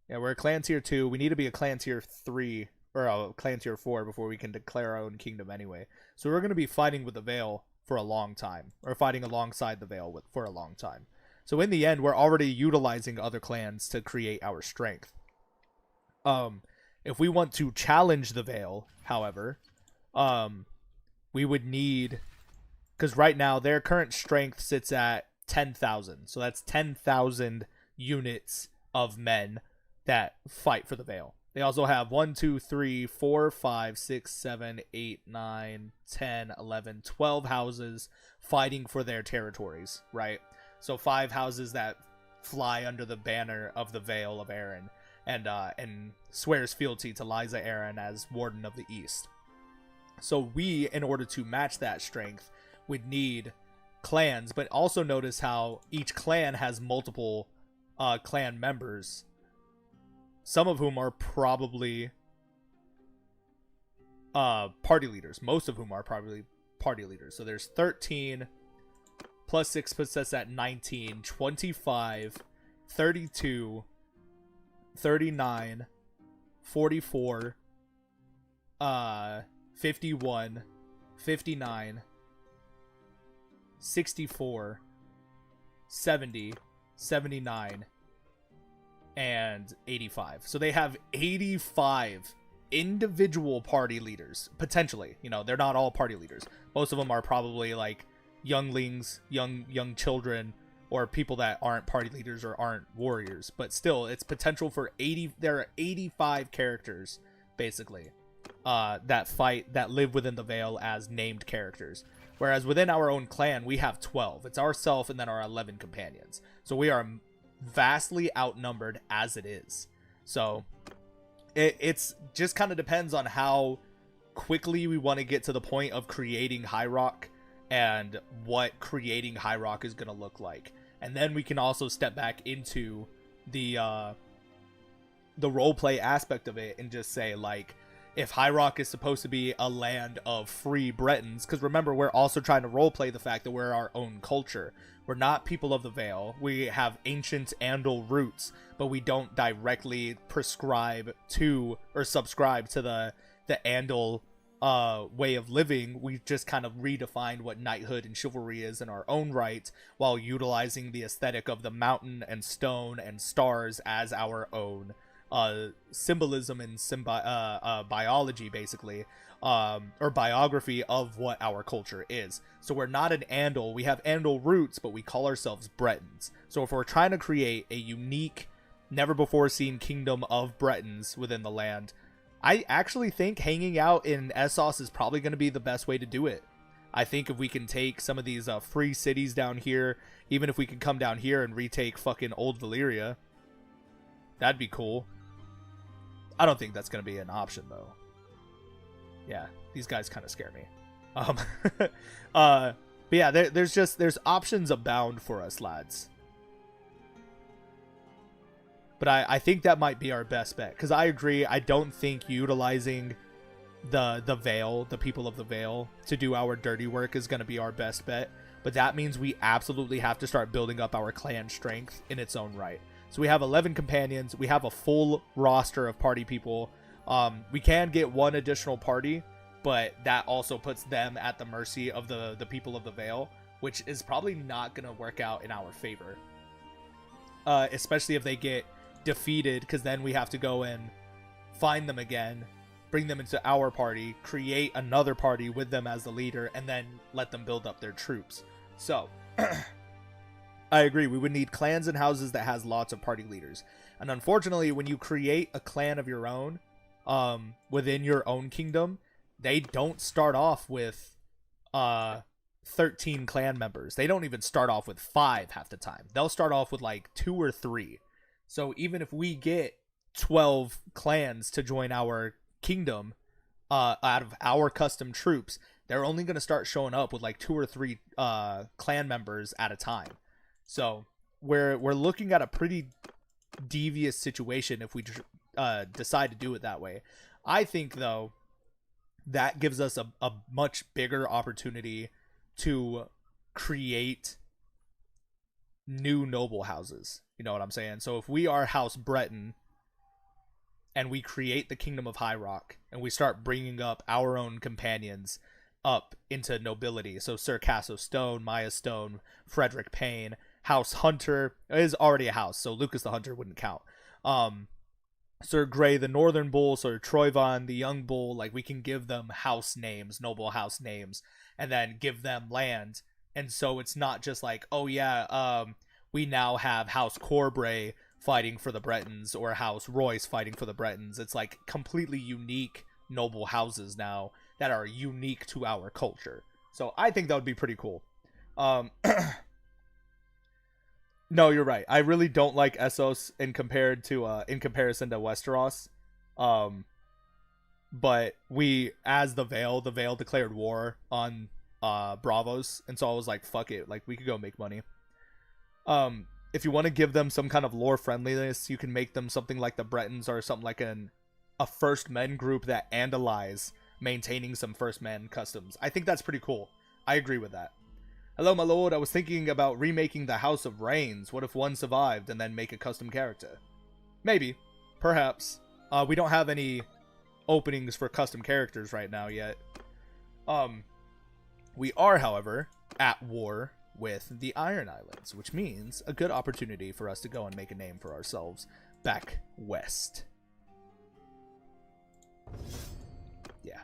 Yeah, we're a clan tier 2. We need to be a clan tier 3, or a clan tier 4 before we can declare our own kingdom anyway. So we're going to be fighting with the Vale for a long time, or fighting alongside the Vale for a long time. So in the end, we're already utilizing other clans to create our strength. If we want to challenge the Vale, however, we would need... Because right now, their current strength sits at 10,000. So that's 10,000 units of men that fight for the Vale. They also have 1, 2, 3, 4, 5, 6, 7, 8, 9, 10, 11, 12 houses fighting for their territories, right? So 5 houses that fly under the banner of the Vale of Arryn and swears fealty to Lysa Arryn as Warden of the East. So we, in order to match that strength, would need clans, but also notice how each clan has multiple clan members, some of whom are probably party leaders, most of whom are probably party leaders. So there's 13 plus 6 puts us at 19, 25, 32, 39, 44, 51, 59, 64, 70, 79, and 85. So they have 85 individual party leaders, potentially. You know, they're not all party leaders. Most of them are probably like younglings, young children, or people that aren't party leaders or aren't warriors. But still, it's potential for 80. There are 85 characters, basically, that live within the Vale as named characters. Whereas within our own clan, we have 12. It's ourselves and then our 11 companions. So we are vastly outnumbered as it is. So it's just kind of depends on how quickly we want to get to the point of creating High Rock and what creating High Rock is going to look like. And then we can also step back into the roleplay aspect of it and just say, like, if High Rock is supposed to be a land of free Bretons, because remember, we're also trying to roleplay the fact that we're our own culture. We're not people of the Vale. We have ancient Andal roots, but we don't directly prescribe to or subscribe to the Andal way of living. We just kind of redefined what knighthood and chivalry is in our own right, while utilizing the aesthetic of the mountain and stone and stars as our own symbolism and biology, basically, or biography of what our culture is. So we're not an Andal. We have Andal roots, but we call ourselves Bretons. So if we're trying to create a unique, never before seen kingdom of Bretons within the land, I actually think hanging out in Essos is probably going to be the best way to do it. I think if we can take some of these free cities down here, even if we can come down here and retake fucking Old Valyria, that'd be cool. I don't think that's going to be an option, though. Yeah, these guys kind of scare me. But yeah, there's options abound for us, lads. But I think that might be our best bet, because I agree. I don't think utilizing the Vale, the people of the Vale, to do our dirty work is going to be our best bet. But that means we absolutely have to start building up our clan strength in its own right. So we have 11 companions. We have a full roster of party people. We can get one additional party, but that also puts them at the mercy of the people of the Vale, which is probably not going to work out in our favor. Especially if they get defeated, because then we have to go and find them again, bring them into our party, create another party with them as the leader, and then let them build up their troops. So I agree, we would need clans and houses that has lots of party leaders. And unfortunately, when you create a clan of your own within your own kingdom, they don't start off with 13 clan members. They don't even start off with 5 half the time. They'll start off with like 2 or 3. So even if we get 12 clans to join our kingdom out of our custom troops, they're only going to start showing up with like 2 or 3 clan members at a time. So we're looking at a pretty devious situation if we decide to do it that way. I think, though, that gives us a much bigger opportunity to create new noble houses. You know what I'm saying? So if we are House Breton and we create the Kingdom of High Rock and we start bringing up our own companions up into nobility, so Sir Casso Stone, Maya Stone, Frederick Payne, House Hunter is already a house, so Lucas the Hunter wouldn't count. Sir Grey the Northern Bull, Sir Troyvon the Young Bull, like, we can give them house names, noble house names, and then give them land. And so it's not just like, oh yeah, we now have House Corbray fighting for the Bretons or House Royce fighting for the Bretons. It's like completely unique noble houses now that are unique to our culture. So I think that would be pretty cool. No, you're right. I really don't like Essos in comparison to Westeros. But we, as the Vale declared war on Bravos, and so I was like, fuck it, like, we could go make money. If you want to give them some kind of lore friendliness, you can make them something like the Bretons or something like a First Men group that Andalize, maintaining some First Men customs. I think that's pretty cool. I agree with that. Hello, my lord. I was thinking about remaking the House of Rains. What if one survived and then make a custom character? Maybe. Perhaps. We don't have any openings for custom characters right now yet. We are, however, at war with the Iron Islands, which means a good opportunity for us to go and make a name for ourselves back west. Yeah.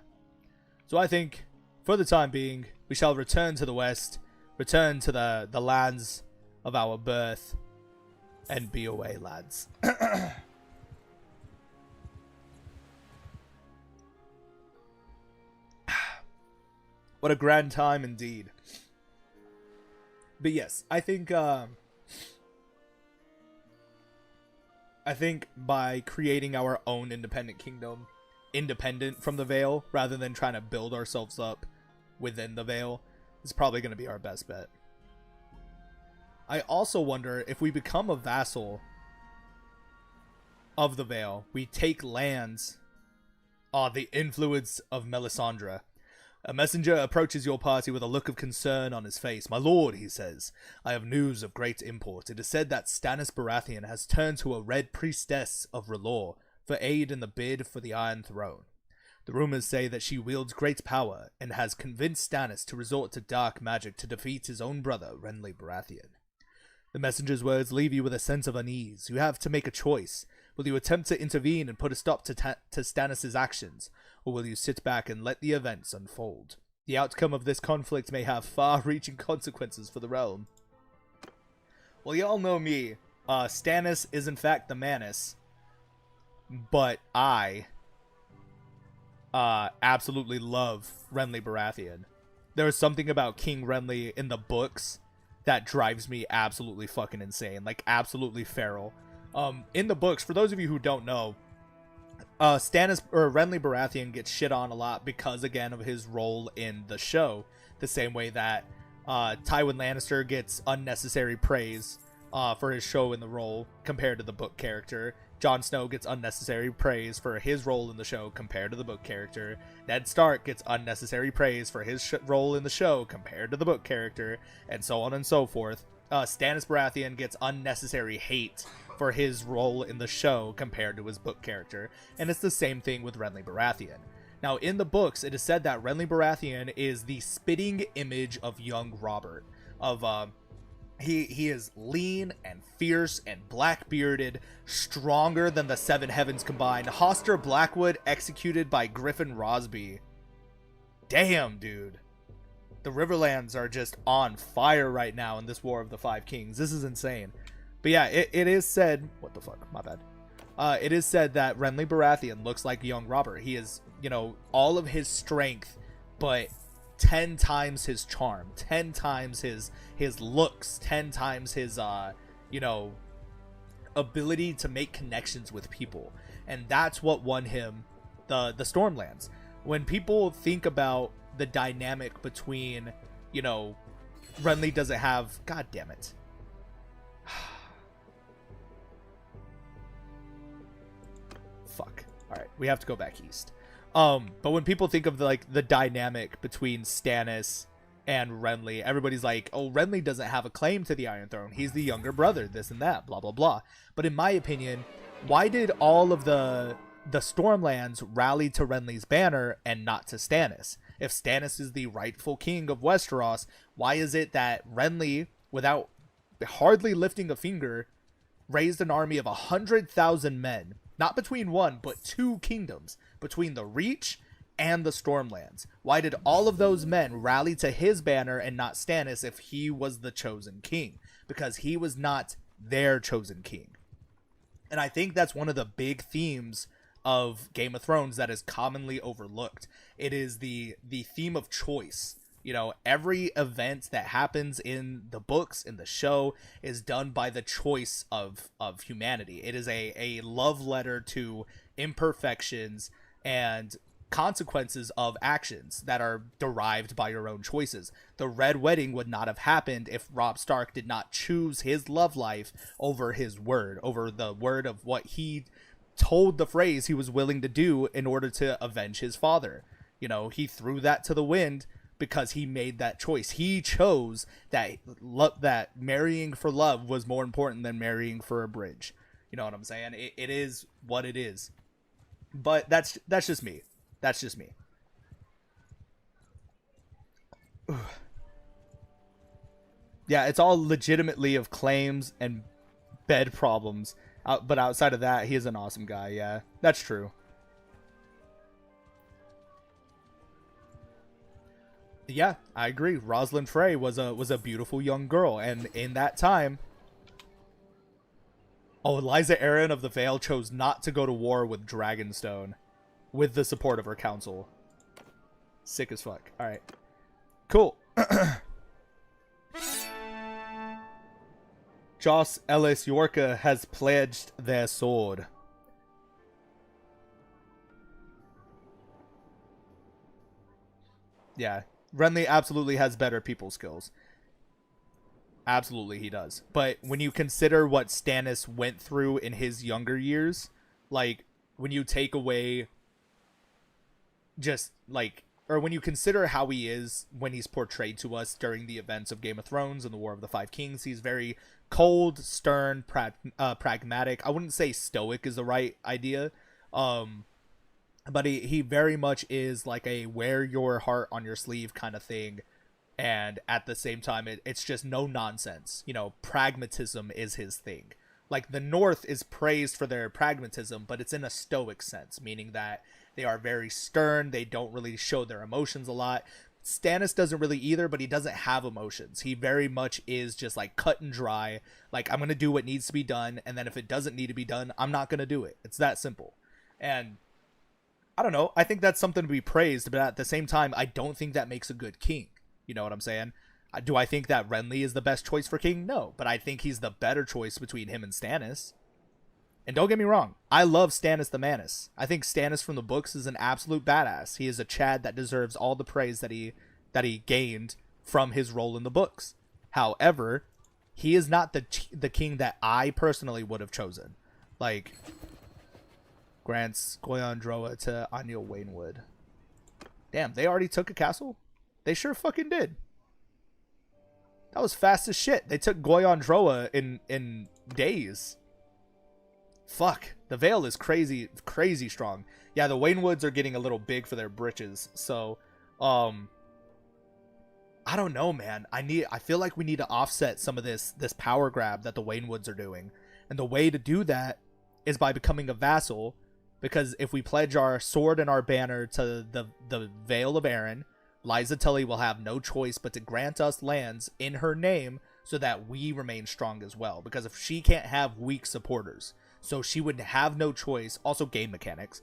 So I think, for the time being, we shall return to the west, return to the lands of our birth, and be away, lads. What a grand time indeed. But yes, I think by creating our own independent kingdom, independent from the Vale, rather than trying to build ourselves up within the Vale, is probably going to be our best bet. I also wonder if we become a vassal of the Vale, we take lands. The influence of Melisandre. A messenger approaches your party with a look of concern on his face. My lord, he says, I have news of great import. It is said that Stannis Baratheon has turned to a red priestess of R'hllor for aid in the bid for the Iron Throne. The rumors say that she wields great power and has convinced Stannis to resort to dark magic to defeat his own brother, Renly Baratheon. The messenger's words leave you with a sense of unease. You have to make a choice. Will you attempt to intervene and put a stop to Stannis' actions, or will you sit back and let the events unfold? The outcome of this conflict may have far-reaching consequences for the realm. Well, y'all know me. Stannis is in fact the Manus, but I absolutely love Renly Baratheon. There is something about King Renly in the books that drives me absolutely fucking insane, like absolutely feral. In the books, for those of you who don't know, Stannis or Renly Baratheon gets shit on a lot because, again, of his role in the show. The same way that Tywin Lannister gets unnecessary praise for his show in the role compared to the book character. Jon Snow gets unnecessary praise for his role in the show compared to the book character. Ned Stark gets unnecessary praise for his role in the show compared to the book character, and so on and so forth. Stannis Baratheon gets unnecessary hate for his role in the show compared to his book character, and it's the same thing with Renly Baratheon. Now, in the books, it is said that Renly Baratheon is the spitting image of young Robert. He is lean and fierce and black-bearded, stronger than the Seven Heavens combined. Hoster Blackwood executed by Griffin Rosby. Damn, dude. The Riverlands are just on fire right now in this War of the Five Kings. This is insane. But yeah, it is said... What the fuck? My bad. It is said that Renly Baratheon looks like young Robert. He is, all of his strength, but 10 times his charm, 10 times his looks, 10 times his, ability to make connections with people. And that's what won him the Stormlands. When people think about the dynamic between, Renly doesn't have... God damn it. Fuck. Alright, we have to go back east. But when people think of the dynamic between Stannis and Renly, everybody's like, oh, Renly doesn't have a claim to the Iron Throne. He's the younger brother, this and that, blah, blah, blah. But in my opinion, why did all of the Stormlands rally to Renly's banner and not to Stannis? If Stannis is the rightful king of Westeros, why is it that Renly, without hardly lifting a finger, raised an army of 100,000 men, not between one, but two kingdoms, between the Reach and the Stormlands? Why did all of those men rally to his banner and not Stannis if he was the chosen king? Because he was not their chosen king. And I think that's one of the big themes of Game of Thrones that is commonly overlooked. It is the theme of choice. Every event that happens in the books, in the show, is done by the choice of humanity. It is a love letter to imperfections and consequences of actions that are derived by your own choices. The Red Wedding would not have happened if Robb Stark did not choose his love life over his word, over the word of what he told the phrase he was willing to do in order to avenge his father. He threw that to the wind, because he made that choice. He chose that that marrying for love was more important than marrying for a bridge. You know what I'm saying? It is what it is. But that's just me. That's just me. Yeah, it's all legitimately of claims and bed problems. But outside of that, he is an awesome guy. Yeah, that's true. Yeah, I agree. Rosalind Frey was a beautiful young girl, and in that time, Eliza Arryn of the Vale chose not to go to war with Dragonstone, with the support of her council. Sick as fuck. All right, cool. Joss Ellis Yorka has pledged their sword. Yeah, Renly absolutely has better people skills. Absolutely he does. But when you consider what Stannis went through in his younger years, like, when you take away just, like, or when you consider how he is when he's portrayed to us during the events of Game of Thrones and the War of the Five Kings, he's very cold, stern, pragmatic. I wouldn't say stoic is the right idea. But he very much is like a wear your heart on your sleeve kind of thing. And at the same time, it's just no nonsense. You know, pragmatism is his thing. Like, the North is praised for their pragmatism, but it's in a stoic sense, meaning that they are very stern. They don't really show their emotions a lot. Stannis doesn't really either, but he doesn't have emotions. He very much is just like cut and dry. Like, I'm going to do what needs to be done. And then if it doesn't need to be done, I'm not going to do it. It's that simple. And I don't know. I think that's something to be praised. But at the same time, I don't think that makes a good king. You know what I'm saying? Do I think that Renly is the best choice for king? No. But I think he's the better choice between him and Stannis. And don't get me wrong, I love Stannis the Manus. I think Stannis from the books is an absolute badass. He is a Chad that deserves all the praise that he gained from his role in the books. However, he is not the king that I personally would have chosen. Like, grants Goyon Droa to Anya Waynwood. Damn, they already took a castle? They sure fucking did. That was fast as shit. They took Goyon Droa in days. Fuck. The Vale is crazy strong. Yeah, the Waynwoods are getting a little big for their britches. So, I don't know, man. I feel like we need to offset some of this power grab that the Waynwoods are doing. And the way to do that is by becoming a vassal. Because if we pledge our sword and our banner to the Vale of Arryn, Lysa Tully will have no choice but to grant us lands in her name so that we remain strong as well. Because if she can't have weak supporters, so she would have no choice. Also, game mechanics.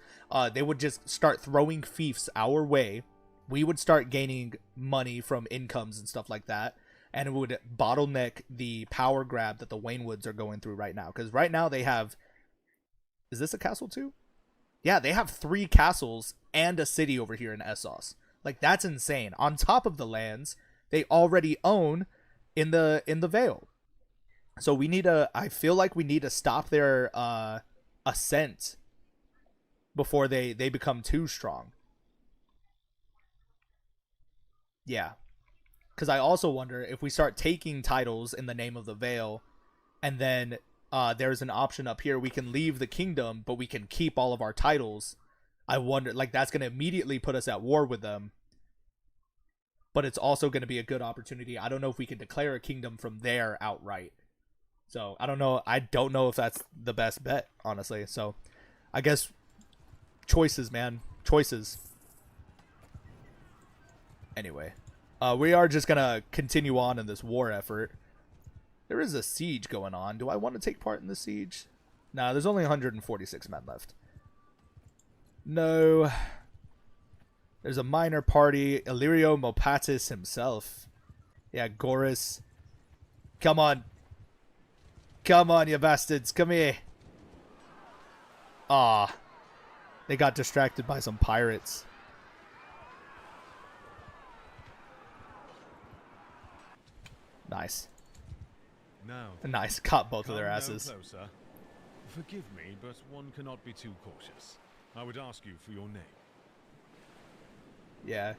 They would just start throwing fiefs our way. We would start gaining money from incomes and stuff like that. And it would bottleneck the power grab that the Waynwoods are going through right now. Because right now they have... Is this a castle too? Yeah, they have 3 castles and a city over here in Essos. Like, that's insane. On top of the lands they already own in the Vale. So we need to... I feel like we need to stop their ascent before they become too strong. Yeah. Because I also wonder if we start taking titles in the name of the Vale, and then there's an option up here. We can leave the kingdom, but we can keep all of our titles. I wonder... Like, that's going to immediately put us at war with them. But it's also going to be a good opportunity. I don't know if we can declare a kingdom from there outright. So, I don't know. I don't know if that's the best bet, honestly. So, I guess choices, man. Choices. Anyway, we are just going to continue on in this war effort. There is a siege going on. Do I want to take part in the siege? Nah, there's only 146 men left. No. There's a minor party. Illyrio Mopatis himself. Yeah, Goris. Come on. Come on, you bastards. Come here. Ah. They got distracted by some pirates. Nice. Now, Nice. Caught both of their asses. No closer. Forgive me, but one cannot be too cautious. I would ask you for your name. Yeah.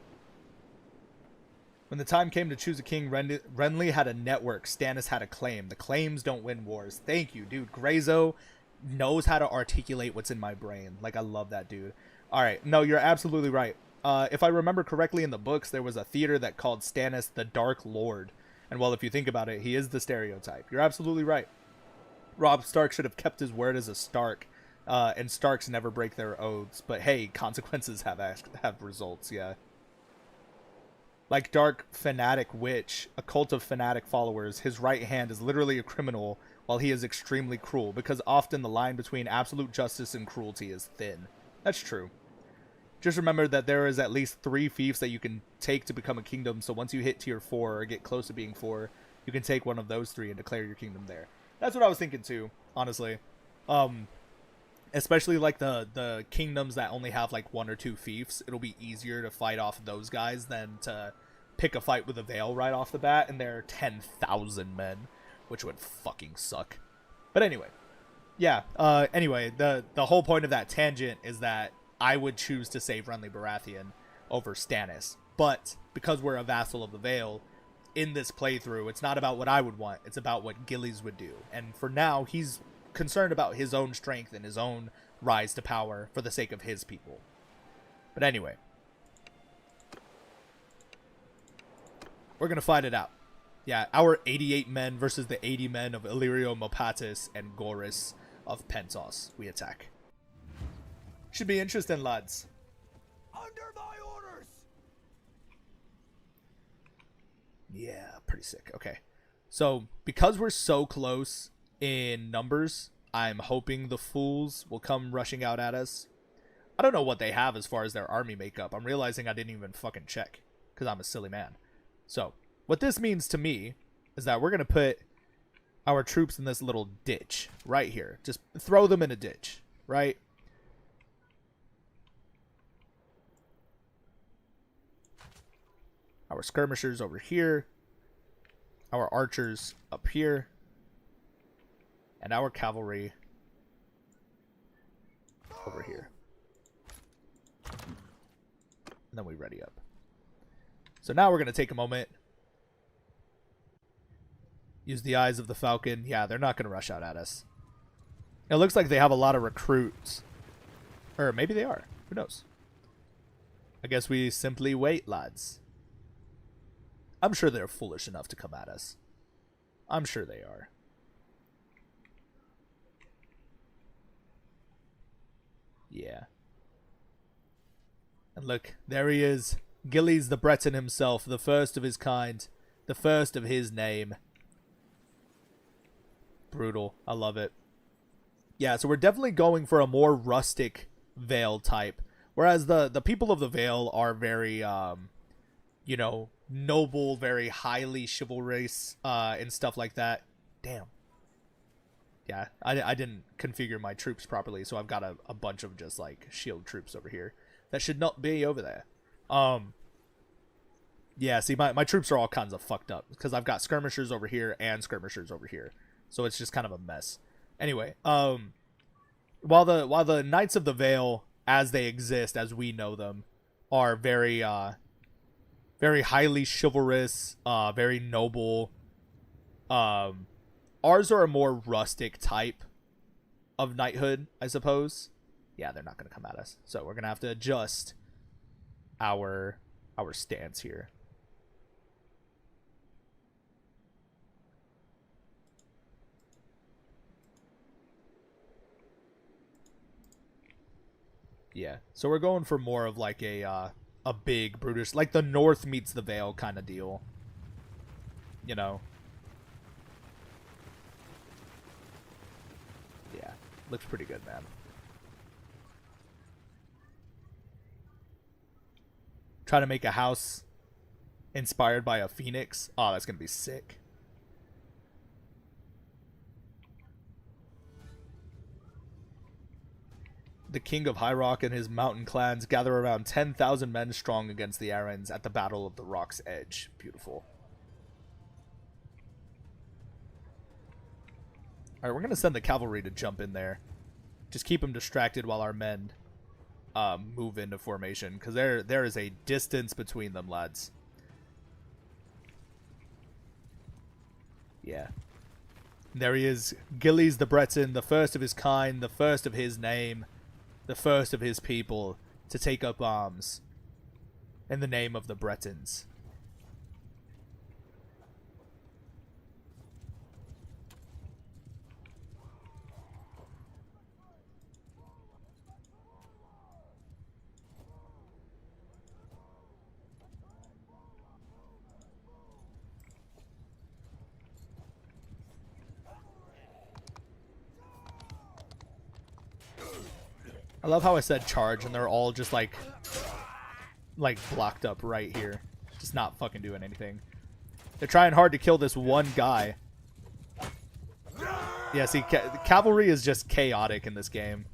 When the time came to choose a king, Renly had a network. Stannis had a claim. The claims don't win wars. Thank you, dude. Grayzo knows how to articulate what's in my brain. Like, I love that dude. All right. No, you're absolutely right. If I remember correctly in the books, there was a theater that called Stannis the Dark Lord. And well, if you think about it, he is the stereotype. You're absolutely right. Robb Stark should have kept his word as a Stark. And Starks never break their oaths. But hey, consequences have results, yeah. Like Dark Fanatic Witch, a cult of fanatic followers, his right hand is literally a criminal while he is extremely cruel, because often the line between absolute justice and cruelty is thin. That's true. Just remember that there is at least 3 fiefs that you can take to become a kingdom, so once you hit tier 4 or get close to being 4, you can take one of those 3 and declare your kingdom there. That's what I was thinking too, honestly. Especially like the kingdoms that only have like 1 or 2 fiefs, it'll be easier to fight off those guys than to pick a fight with a Vale right off the bat, and there are 10,000 men, which would fucking suck. But anyway, yeah. Anyway, the whole point of that tangent is that I would choose to save Renly Baratheon over Stannis, but because we're a vassal of the Vale, in this playthrough, it's not about what I would want; it's about what Gillies would do. And for now, he's concerned about his own strength and his own rise to power for the sake of his people. But anyway, we're gonna fight it out. Yeah, our 88 men versus the 80 men of Illyrio Mopatis and Gorys of Pentos. We attack. Should be interesting, lads. Under my orders. Yeah, pretty sick. Okay, so because we're so close in numbers, I'm hoping the fools will come rushing out at us. I don't know what they have as far as their army makeup. I'm realizing I didn't even fucking check because I'm a silly man. So what this means to me is that we're going to put our troops in this little ditch right here. Just throw them in a ditch, right? Our skirmishers over here. Our archers up here. And our cavalry over here. And then we ready up. So now we're going to take a moment. Use the eyes of the falcon. Yeah, they're not going to rush out at us. It looks like they have a lot of recruits. Or maybe they are. Who knows? I guess we simply wait, lads. I'm sure they're foolish enough to come at us. I'm sure they are. Yeah. And look, there he is. Gillies the Breton himself, the first of his kind, the first of his name. Brutal. I love it. Yeah, so we're definitely going for a more rustic Vale type. Whereas the people of the Vale are very, you know, noble, very highly chivalrous, and stuff like that. Damn. Yeah, I didn't configure my troops properly, so I've got a bunch of just, like, shield troops over here. That should not be over there. Yeah, see, my troops are all kinds of fucked up, because I've got skirmishers over here and skirmishers over here. So it's just kind of a mess. Anyway, while the Knights of the Vale, as they exist, as we know them, are very highly chivalrous, very noble, ours are a more rustic type of knighthood, I suppose. Yeah, they're not going to come at us. So we're going to have to adjust our stance here. Yeah, so we're going for more of like a big brutish, like the North meets the Vale kind of deal. You know. Yeah, looks pretty good, man. Try to make a house inspired by a phoenix. Oh, that's gonna be sick. The king of High Rock and his mountain clans gather around 10,000 men strong against the Arryns at the Battle of the Rock's Edge. Beautiful. Alright, we're going to send the cavalry to jump in there. Just keep them distracted while our men move into formation, because there is a distance between them, lads. Yeah. There he is, Gillies the Breton, the first of his kind, the first of his name, the first of his people to take up arms in the name of the Bretons. I love how I said charge and they're all just like blocked up right here. Just not fucking doing anything. They're trying hard to kill this one guy. Yeah, see, cavalry is just chaotic in this game.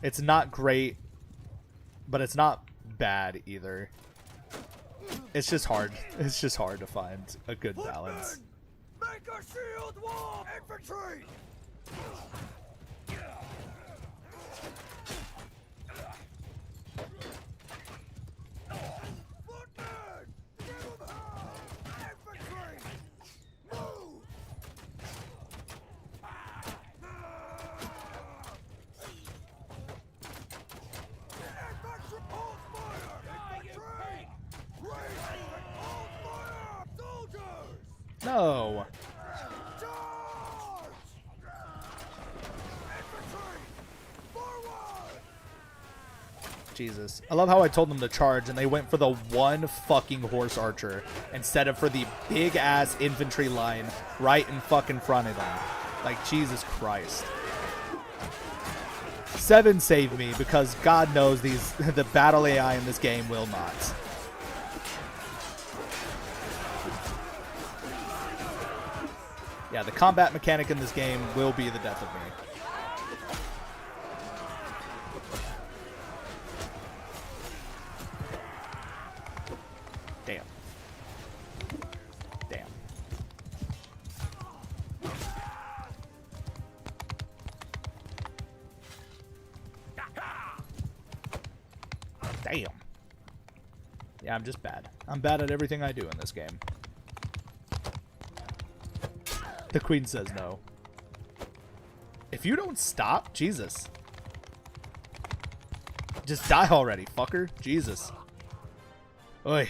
It's not great, but it's not bad either. It's just hard. It's just hard to find a good balance. Make a shield wall! Infantry! Footmen! Give 'em hell! Infantry! Move! Infantry! Hold fire! Infantry! Raise and hold fire! Soldiers! No. Charge! Infantry! Forward! Jesus. I love how I told them to charge and they went for the one fucking horse archer instead of for the big ass infantry line right in fucking front of them. Like, Jesus Christ. 7 saved me because God knows the battle AI in this game will not. Yeah, the combat mechanic in this game will be the death of me. Damn. Damn. Damn. Yeah, I'm just bad. I'm bad at everything I do in this game. The queen says no. If you don't stop, Jesus. Just die already, fucker. Jesus. Oy.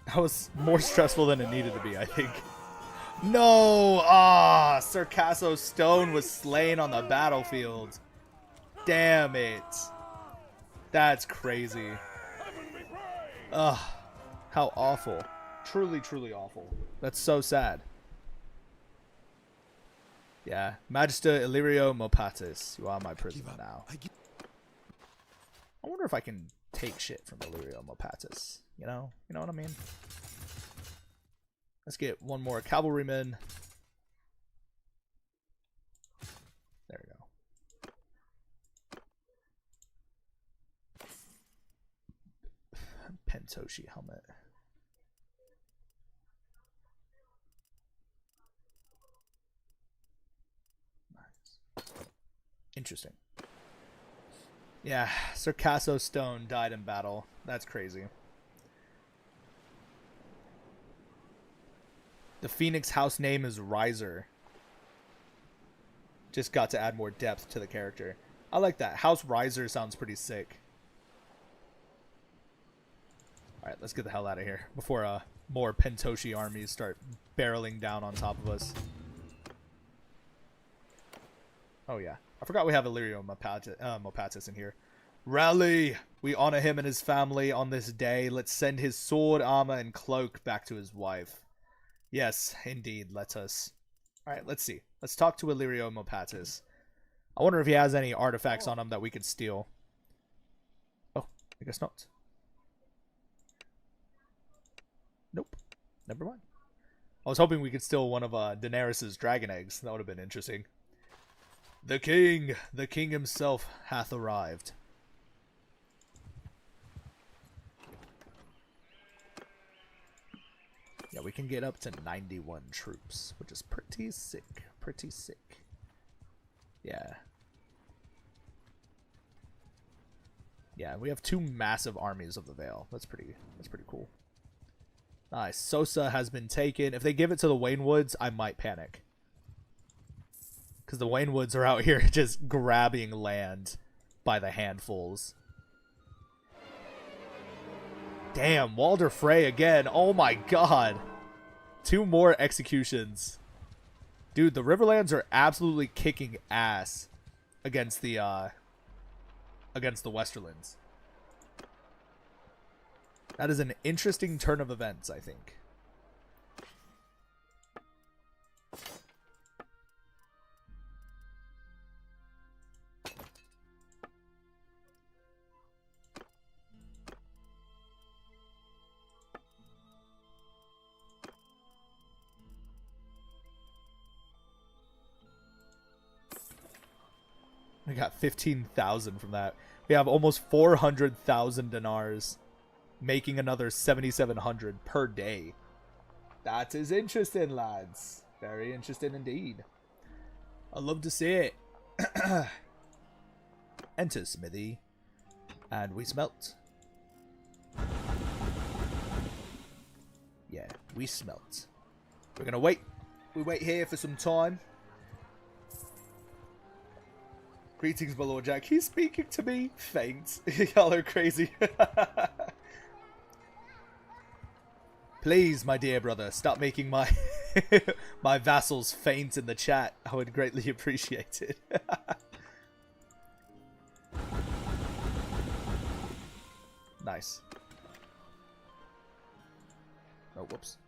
That was more stressful than it needed to be, I think. No! Ah, Circasso Stone was slain on the battlefield. Damn it. That's crazy. Ugh. How awful. Truly, truly awful. That's so sad. Yeah. Magister Illyrio Mopatis, you are my prisoner now. I wonder if I can take shit from Illyrio Mopatis. You know what I mean? Let's get one more cavalryman. There we go. Pentoshi helmet. Nice. Interesting. Yeah, Circasso Stone died in battle. That's crazy. The Phoenix house name is Riser. Just got to add more depth to the character. I like that. House Riser sounds pretty sick. Alright, let's get the hell out of here before more Pentoshi armies start barreling down on top of us. Oh yeah. I forgot we have Illyrio Mopatis in here. Rally! We honor him and his family on this day. Let's send his sword, armor, and cloak back to his wife. Yes, indeed, let us. Alright, let's see. Let's talk to Illyrio Mopatis. I wonder if he has any artifacts on him that we could steal. Oh, I guess not. Nope. Never mind. I was hoping we could steal one of Daenerys' dragon eggs. That would have been interesting. The king himself hath arrived. Yeah, we can get up to 91 troops, which is pretty sick. Pretty sick. Yeah. Yeah, we have 2 massive armies of the Vale. That's pretty cool. Nice. Sosa has been taken. If they give it to the Waynewoods, I might panic. Because the Waynewoods are out here just grabbing land by the handfuls. Damn, Walder Frey again. Oh my god. 2 more executions. Dude, the Riverlands are absolutely kicking ass against the Westerlands. That is an interesting turn of events, I think. We got 15,000 from that. We have almost 400,000 dinars, making another 7,700 per day. That is interesting, lads. Very interesting indeed. I love to see it. Enter smithy, and we smelt. Yeah, we smelt. We're gonna wait. We wait here for some time. Greetings, my Lord Jack. He's speaking to me. Faint. Y'all are crazy. Please, my dear brother, stop making my my vassals faint in the chat. I would greatly appreciate it. Nice. Oh, whoops.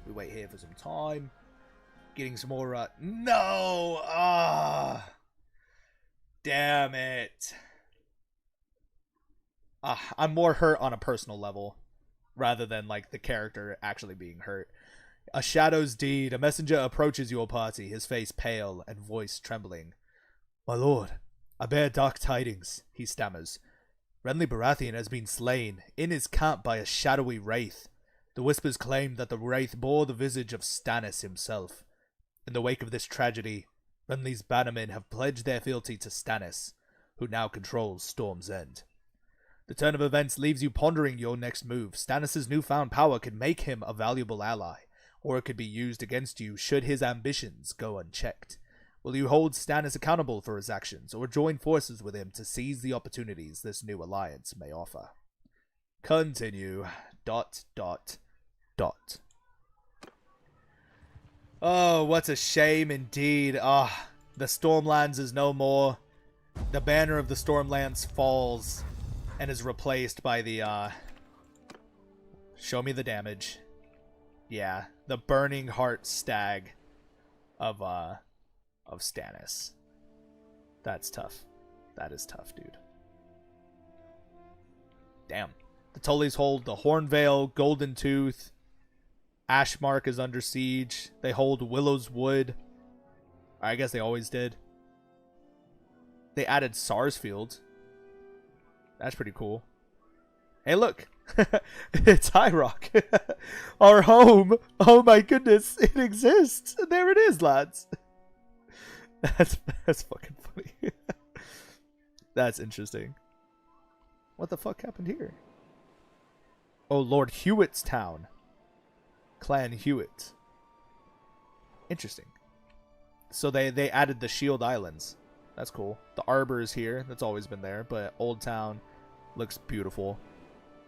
We wait here for some time. Getting some more, no! Ah! Damn it. I'm more hurt on a personal level, rather than, like, the character actually being hurt. A shadow's deed. A messenger approaches your party, his face pale and voice trembling. My lord, I bear dark tidings, he stammers. Renly Baratheon has been slain, in his camp by a shadowy wraith. The whispers claim that the wraith bore the visage of Stannis himself. In the wake of this tragedy, Renly's bannermen have pledged their fealty to Stannis, who now controls Storm's End. The turn of events leaves you pondering your next move. Stannis' newfound power could make him a valuable ally, or it could be used against you should his ambitions go unchecked. Will you hold Stannis accountable for his actions, or join forces with him to seize the opportunities this new alliance may offer? Continue. ... Oh, what a shame indeed. Ah, the Stormlands is no more. The banner of the Stormlands falls and is replaced by the, show me the damage. Yeah, the Burning Heart Stag of Stannis. That's tough. That is tough, dude. Damn. The Tullys hold the Hornvale, Golden Tooth. Ashmark is under siege. They hold Willow's Wood. I guess they always did. They added Sarsfield. That's pretty cool. Hey, look. It's High Rock. Our home. Oh my goodness. It exists. There it is, lads. That's fucking funny. That's interesting. What the fuck happened here? Oh, Lord Hewitt's town. Clan Hewitt. Interesting. So they added the Shield Islands. That's cool. The Arbor is here. That's always been there. But Old Town looks beautiful.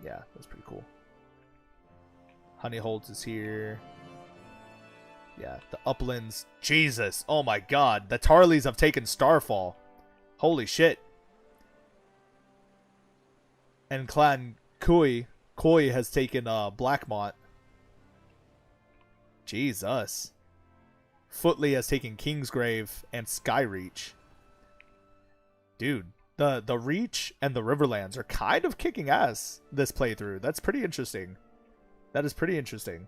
Yeah, that's pretty cool. Honeyholds is here. Yeah, the Uplands. Jesus. Oh my god. The Tarleys have taken Starfall. Holy shit. And Clan Coy has taken Blackmont. Jesus. Footley has taken Kingsgrave and Skyreach. Dude, the Reach and the Riverlands are kind of kicking ass this playthrough. That's pretty interesting. That is pretty interesting.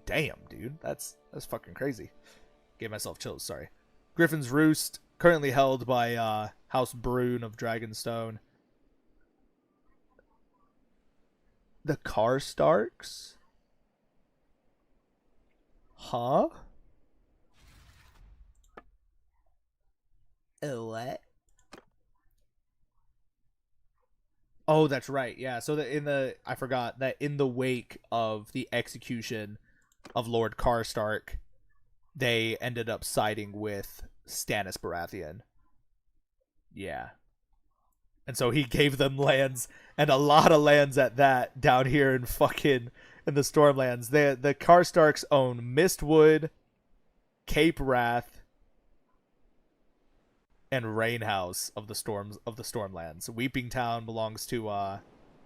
Damn, dude. That's fucking crazy. Gave myself chills, sorry. Griffin's Roost, currently held by House Breton of Dragonstone. The Karstarks? Huh? What? Oh, that's right. Yeah. So I forgot that in the wake of the execution of Lord Karstark, they ended up siding with Stannis Baratheon. Yeah. And so he gave them lands, and a lot of lands at that, down here in the Stormlands. The Karstarks own Mistwood, Cape Wrath, and Rainhouse of the Stormlands. Weeping Town belongs to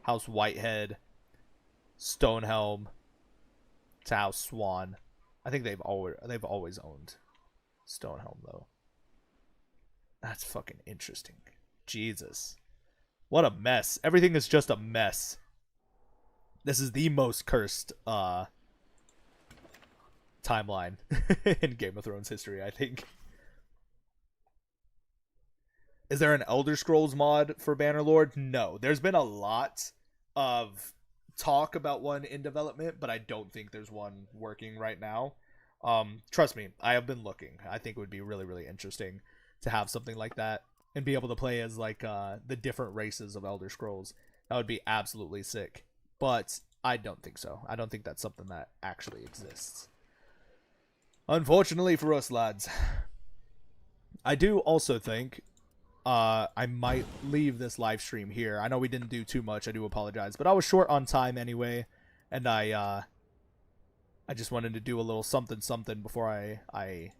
House Whitehead, Stonehelm to House Swan. I think they've always owned Stonehelm though. That's fucking interesting. Jesus. What a mess. Everything is just a mess. This is the most cursed timeline in Game of Thrones history, I think. Is there an Elder Scrolls mod for Bannerlord? No. There's been a lot of talk about one in development, but I don't think there's one working right now. Trust me, I have been looking. I think it would be really, really interesting to have something like that and be able to play as like the different races of Elder Scrolls. That would be absolutely sick. But I don't think so. I don't think that's something that actually exists. Unfortunately for us, lads. I do also think I might leave this live stream here. I know we didn't do too much. I do apologize. But I was short on time anyway. And I just wanted to do a little something before I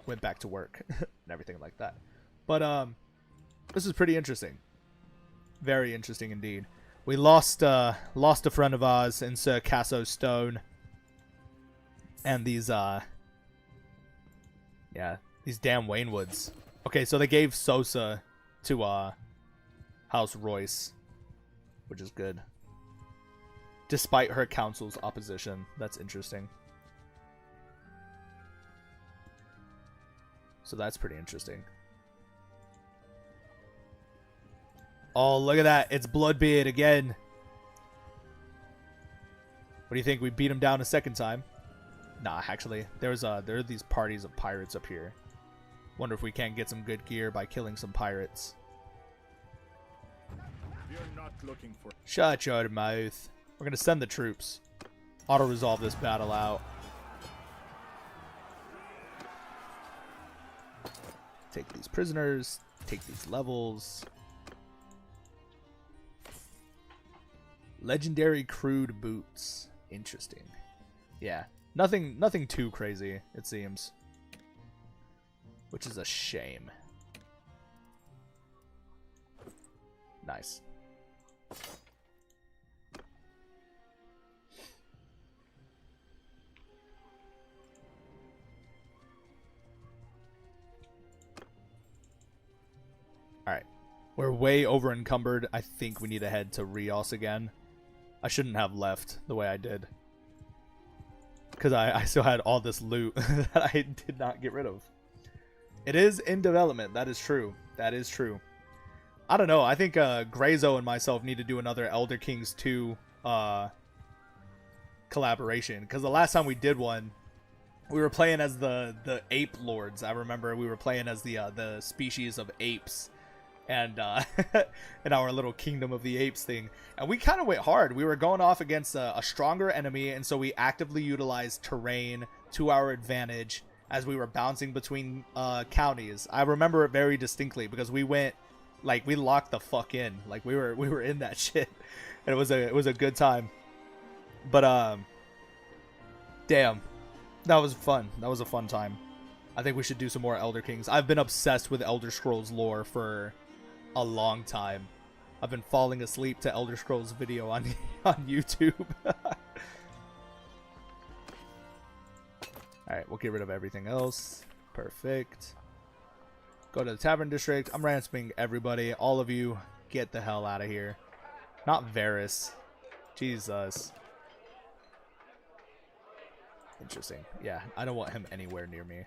went back to work and everything like that. But this is pretty interesting. Very interesting indeed. We lost a friend of ours in Sir Casso Stone. And these damn Waynwoods. Okay, so they gave Sosa to House Royce, which is good. Despite her council's opposition. That's interesting. So that's pretty interesting. Oh, look at that. It's Bloodbeard again. What do you think? We beat him down a second time? Nah, actually. There are these parties of pirates up here. Wonder if we can't get some good gear by killing some pirates. You're not looking for... Shut your mouth. We're going to send the troops. Auto-resolve this battle out. Take these prisoners. Take these levels. Legendary crude boots. Interesting. Yeah. Nothing too crazy, it seems. Which is a shame. Nice. Alright. We're way over encumbered. I think we need to head to Rios again. I shouldn't have left the way I did. Because I still had all this loot that I did not get rid of. It is in development. That is true. That is true. I don't know. I think Grayzo and myself need to do another Elder Kings 2 collaboration. Because the last time we did one, we were playing as the Ape Lords. I remember we were playing as the species of apes. And in our little Kingdom of the Apes thing. And we kind of went hard. We were going off against a stronger enemy, and so we actively utilized terrain to our advantage as we were bouncing between counties. I remember it very distinctly because we went, like, we locked the fuck in. Like, we were in that shit. And it was a good time. But damn. That was fun. That was a fun time. I think we should do some more Elder Kings. I've been obsessed with Elder Scrolls lore for a long time. I've been falling asleep to Elder Scrolls video on YouTube. Alright, we'll get rid of everything else. Perfect. Go to the Tavern District. I'm ransoming everybody. All of you, get the hell out of here. Not Varys. Jesus. Interesting. Yeah, I don't want him anywhere near me.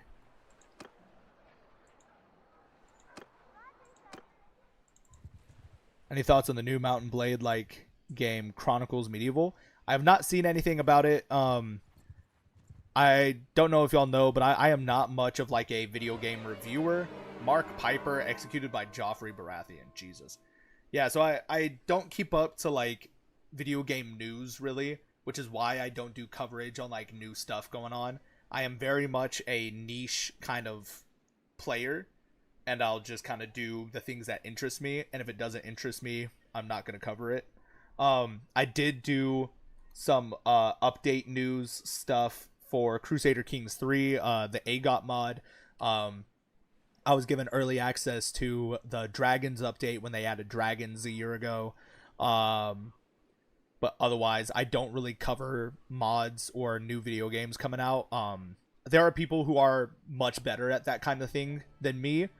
Any thoughts on the new Mountain Blade like game Chronicles Medieval? I have not seen anything about it. I don't know if y'all know, but I am not much of like a video game reviewer. Mark Piper, executed by Joffrey Baratheon. Jesus. Yeah, so I don't keep up to like video game news really, which is why I don't do coverage on like new stuff going on. I am very much a niche kind of player, and I'll just kind of do the things that interest me, and if it doesn't interest me, I'm not going to cover it. I did do some update news stuff for Crusader Kings 3, the AGOT mod. I was given early access to the Dragons update when they added Dragons a year ago. But otherwise, I don't really cover mods or new video games coming out. There are people who are much better at that kind of thing than me.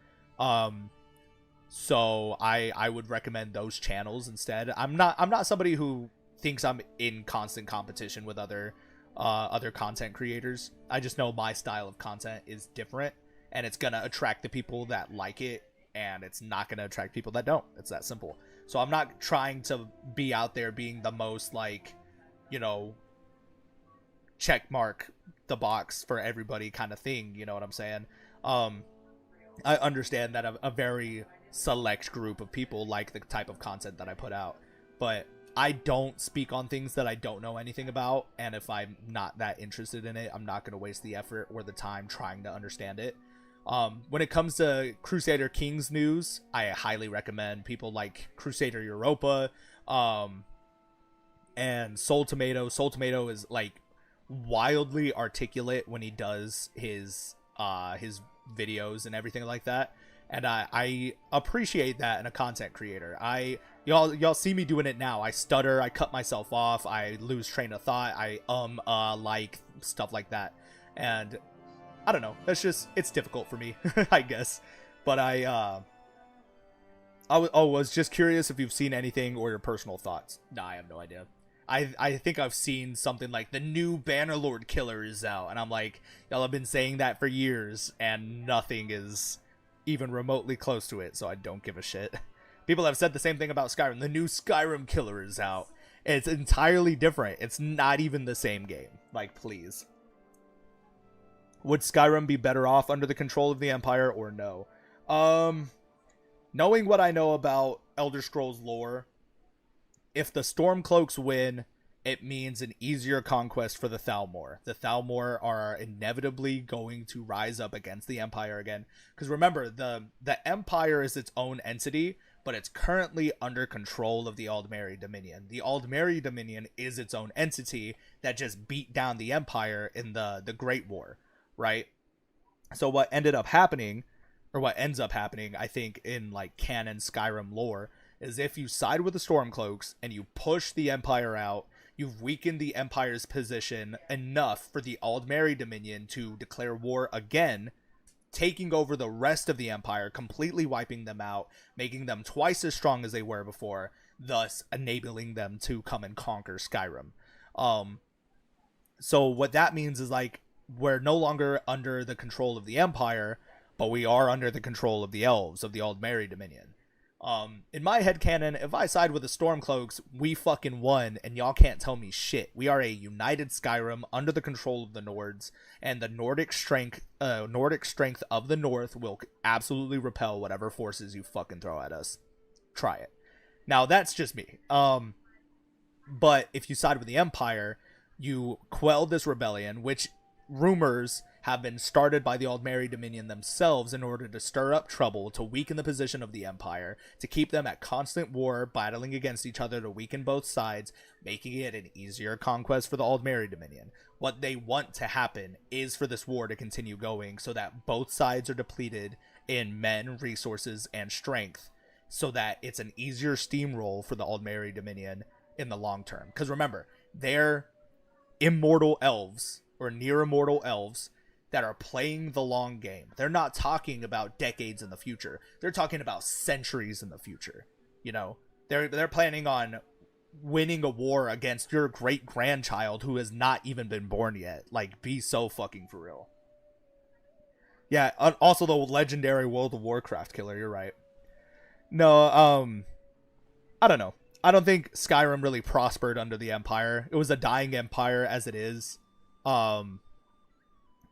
So I would recommend those channels instead. I'm not somebody who thinks I'm in constant competition with other content creators. I just know my style of content is different, and it's gonna attract the people that like it, and it's not gonna attract people that don't. It's that simple. So I'm not trying to be out there being the most like, you know, check mark the box for everybody kind of thing. You know what I'm saying? I understand that a very select group of people like the type of content that I put out, but I don't speak on things that I don't know anything about, and if I'm not that interested in it, I'm not going to waste the effort or the time trying to understand it. When it comes to Crusader Kings news, I highly recommend people like Crusader Europa, and Soul Tomato. Soul Tomato is like wildly articulate when he does his videos and everything like that, and I appreciate that in a content creator. Y'all see me doing it now. I stutter, I cut myself off, I lose train of thought, I like stuff like that, and I don't know. That's just, it's difficult for me, I guess. But I was just curious if you've seen anything or your personal thoughts. Nah, I have no idea. I think I've seen something like the new Bannerlord killer is out, and I'm like, y'all have been saying that for years, and nothing is even remotely close to it, so I don't give a shit. People have said the same thing about Skyrim. The new Skyrim killer is out. It's entirely different. It's not even the same game. Like, please. Would Skyrim be better off under the control of the Empire or no? Knowing what I know about Elder Scrolls lore, if the Stormcloaks win, it means an easier conquest for the Thalmor. The Thalmor are inevitably going to rise up against the Empire again. Because remember, the Empire is its own entity, but it's currently under control of the Aldmeri Dominion. The Aldmeri Dominion is its own entity that just beat down the Empire in the Great War, right? So what ended up happening, or what ends up happening, I think, in like canon Skyrim lore, is if you side with the Stormcloaks and you push the Empire out, you've weakened the Empire's position enough for the Aldmeri Dominion to declare war again, taking over the rest of the Empire, completely wiping them out, making them twice as strong as they were before, thus enabling them to come and conquer Skyrim. So what that means is, like, we're no longer under the control of the Empire, but we are under the control of the elves of the Aldmeri Dominion. In my headcanon, if I side with the Stormcloaks, we fucking won, and y'all can't tell me shit. We are a united Skyrim under the control of the Nords, and the Nordic strength of the North will absolutely repel whatever forces you fucking throw at us. Try it. Now, that's just me. But if you side with the Empire, you quell this rebellion, which rumors have been started by the Aldmeri Dominion themselves in order to stir up trouble, to weaken the position of the Empire, to keep them at constant war, battling against each other to weaken both sides, making it an easier conquest for the Aldmeri Dominion. What they want to happen is for this war to continue going so that both sides are depleted in men, resources, and strength, so that it's an easier steamroll for the Aldmeri Dominion in the long term. Because remember, they're immortal elves, or near immortal elves, that are playing the long game. They're not talking about decades in the future. They're talking about centuries in the future. You know, they're planning on winning a war against your great grandchild who has not even been born yet. Like, be so fucking for real. Yeah, also the legendary World of Warcraft killer, you're right. No, I don't know. I don't think Skyrim really prospered under the Empire. It was a dying empire as it is.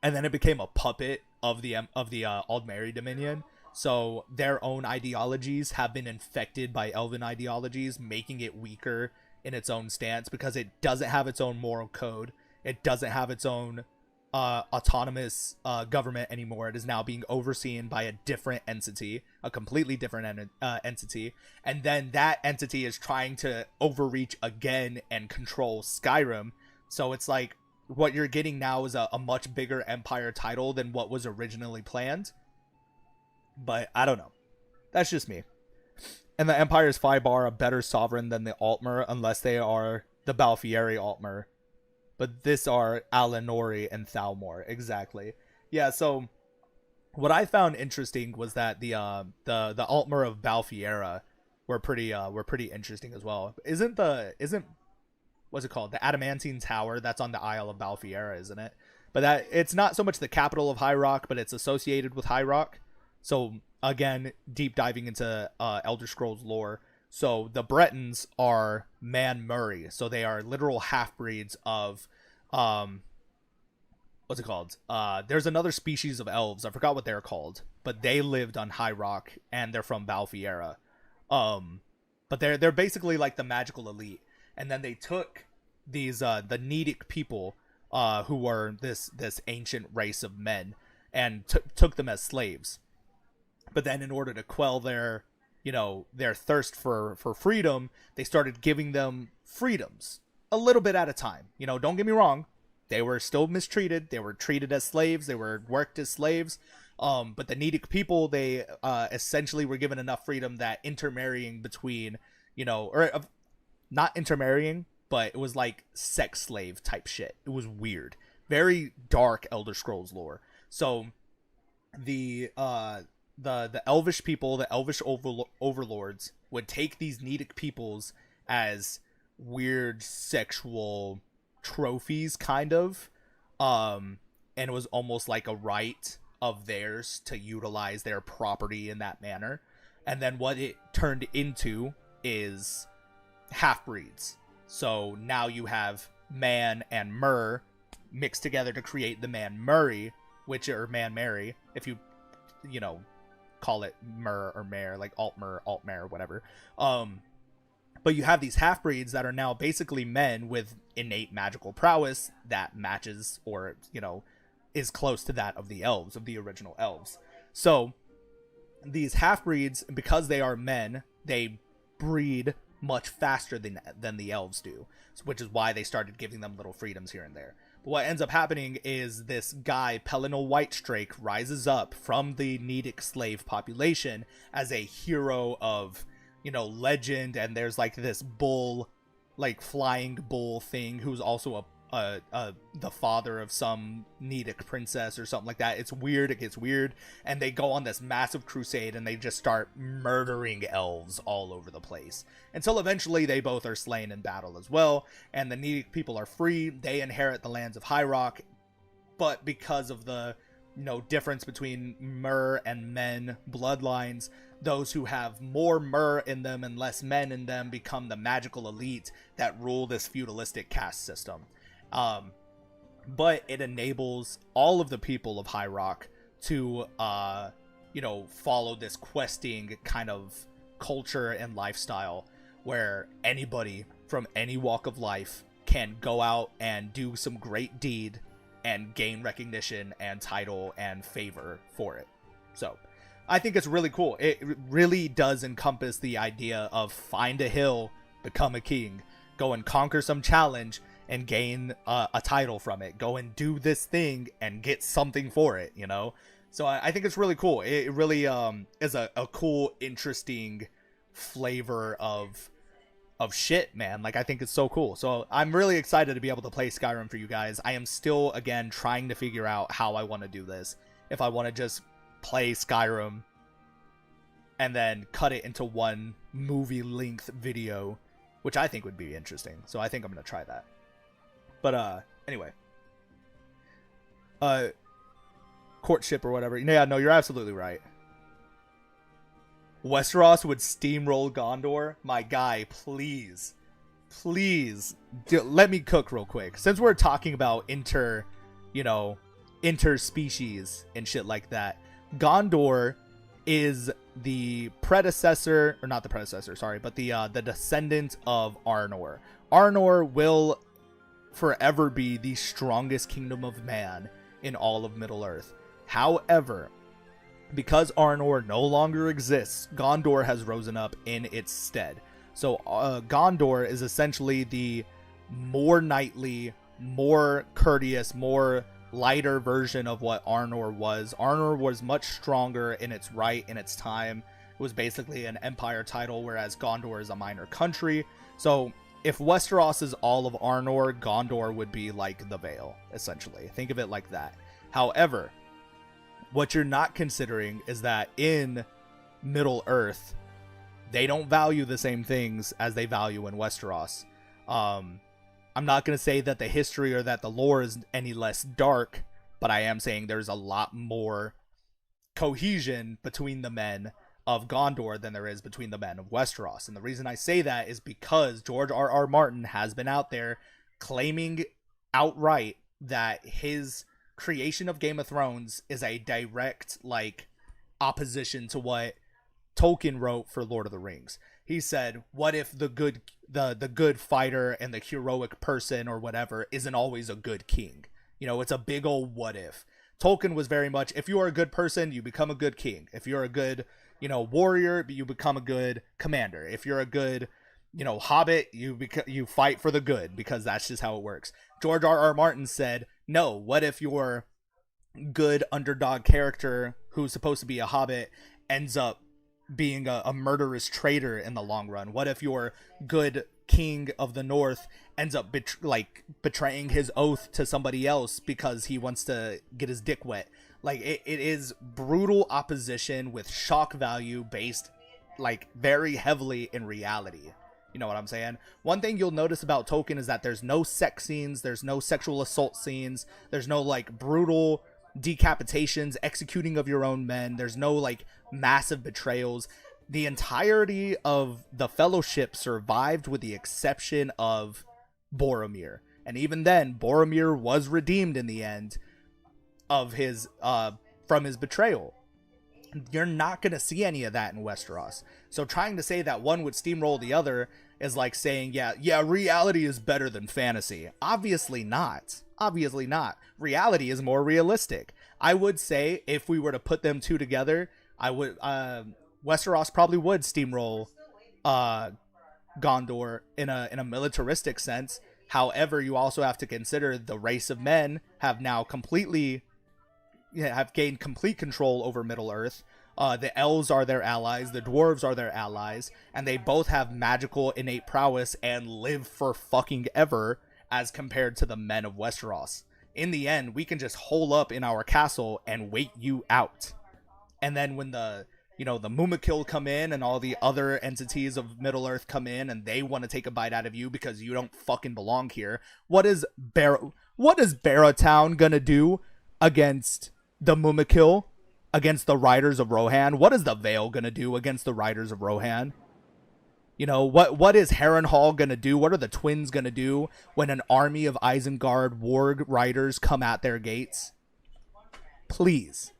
And then it became a puppet of the Aldmeri Dominion. So their own ideologies have been infected by elven ideologies, making it weaker in its own stance because it doesn't have its own moral code. It doesn't have its own autonomous government anymore. It is now being overseen by a different entity, a completely different entity. And then that entity is trying to overreach again and control Skyrim. So it's like what you're getting now is a much bigger Empire title than what was originally planned. But I don't know. That's just me. And the Empire's Five are a better sovereign than the Altmer, unless they are the Balfieri Altmer. But this are Alinori and Thalmor, exactly. Yeah, so what I found interesting was that the Altmer of Balfiera were pretty interesting as well. Isn't what's it called? The Adamantine Tower that's on the Isle of Balfiera, isn't it? But that it's not so much the capital of High Rock, but it's associated with High Rock. So again, deep diving into Elder Scrolls lore. So the Bretons are Man Murray. So they are literal half-breeds of what's it called? There's another species of elves. I forgot what they're called, but they lived on High Rock and they're from Balfiera. But they're basically like the magical elite. And then they took these the Nedic people who were this ancient race of men and took them as slaves. But then in order to quell their thirst for freedom, they started giving them freedoms a little bit at a time. Don't get me wrong. They were still mistreated. They were treated as slaves. They were worked as slaves. But the Nedic people, they essentially were given enough freedom that intermarrying between, not intermarrying, but it was like sex slave type shit. It was weird. Very dark Elder Scrolls lore. So the Elvish people, the Elvish overlords, would take these Nedic peoples as weird sexual trophies, kind of. And it was almost like a right of theirs to utilize their property in that manner. And then what it turned into is half-breeds. So now you have Man and Mer mixed together to create the Man Murray, or Man Mary, if you call it Mer or Mare, like Altmare, whatever. But you have these half-breeds that are now basically men with innate magical prowess that matches or, is close to that of the elves, of the original elves. So these half-breeds, because they are men, they breed much faster than the elves do, which is why they started giving them little freedoms here and there. But what ends up happening is this guy, Pelinal Whitestrake, rises up from the Nedic slave population as a hero of, legend, and there's like this bull, like flying bull thing who's also the father of some Nedic princess or something like that. It's weird. It gets weird. And they go on this massive crusade and they just start murdering elves all over the place until eventually they both are slain in battle as well. And the Nedic people are free. They inherit the lands of High Rock. But because of the difference between Mer and Men bloodlines, those who have more Mer in them and less men in them become the magical elite that rule this feudalistic caste system. But it enables all of the people of High Rock to, follow this questing kind of culture and lifestyle where anybody from any walk of life can go out and do some great deed and gain recognition and title and favor for it. So I think it's really cool. It really does encompass the idea of find a hill, become a king, go and conquer some challenge and gain a title from it. Go and do this thing and get something for it, So I think it's really cool. It really is a cool, interesting flavor of shit, man. Like, I think it's so cool. So I'm really excited to be able to play Skyrim for you guys. I am still, again, trying to figure out how I want to do this. If I want to just play Skyrim and then cut it into one movie-length video, which I think would be interesting. So I think I'm going to try that. But, anyway. Courtship or whatever. Yeah, no, you're absolutely right. Westeros would steamroll Gondor? My guy, please. Please. Let me cook real quick. Since we're talking about interspecies and shit like that. Gondor is the predecessor, or not the predecessor, sorry, but the descendant of Arnor. Arnor will forever be the strongest kingdom of man in all of Middle-earth. However, because Arnor no longer exists, Gondor has risen up in its stead. So Gondor is essentially the more knightly, more courteous, more lighter version of what Arnor was. Arnor was much stronger in its right, in its time. It was basically an empire title, whereas Gondor is a minor country. So if Westeros is all of Arnor, Gondor would be like the Vale, essentially. Think of it like that. However, what you're not considering is that in Middle-earth, they don't value the same things as they value in Westeros. I'm not going to say that the history or that the lore is any less dark, but I am saying there's a lot more cohesion between the men of Gondor than there is between the men of Westeros. And the reason I say that is because George R.R. Martin has been out there claiming outright that his creation of Game of Thrones is a direct, like, opposition to what Tolkien wrote for Lord of the Rings. He said, what if the good fighter and the heroic person or whatever isn't always a good king? You know, it's a big old what if. Tolkien was very much, if you are a good person, you become a good king. If you're a good, warrior, you become a good commander. If you're a good, hobbit, you fight for the good, because that's just how it works. George R.R. Martin said, no, what if your good underdog character who's supposed to be a hobbit ends up being a murderous traitor in the long run? What if your good king of the north ends up betraying his oath to somebody else because he wants to get his dick wet? Like, it is brutal opposition with shock value based, like, very heavily in reality. You know what I'm saying? One thing you'll notice about Tolkien is that there's no sex scenes, there's no sexual assault scenes, there's no, like, brutal decapitations, executing of your own men, there's no, like, massive betrayals. The entirety of the Fellowship survived with the exception of Boromir. And even then, Boromir was redeemed in the end of his from his betrayal. You're not going to see any of that in Westeros. So trying to say that one would steamroll the other is like saying, yeah, reality is better than fantasy. Obviously not. Obviously not. Reality is more realistic. I would say if we were to put them two together, I would Westeros probably would steamroll Gondor in a militaristic sense. However, you also have to consider the race of men have now have gained complete control over Middle-earth. The elves are their allies, the dwarves are their allies, and they both have magical innate prowess and live for fucking ever as compared to the men of Westeros. In the end, we can just hole up in our castle and wait you out. And then when the Mumakil come in and all the other entities of Middle-earth come in and they want to take a bite out of you because you don't fucking belong here, what is Barrowtown gonna do against the Mumakil, against the Riders of Rohan? What is the Vale gonna do against the Riders of Rohan? What is Harrenhal gonna do? What are the twins gonna do when an army of Isengard warg riders come at their gates? Please,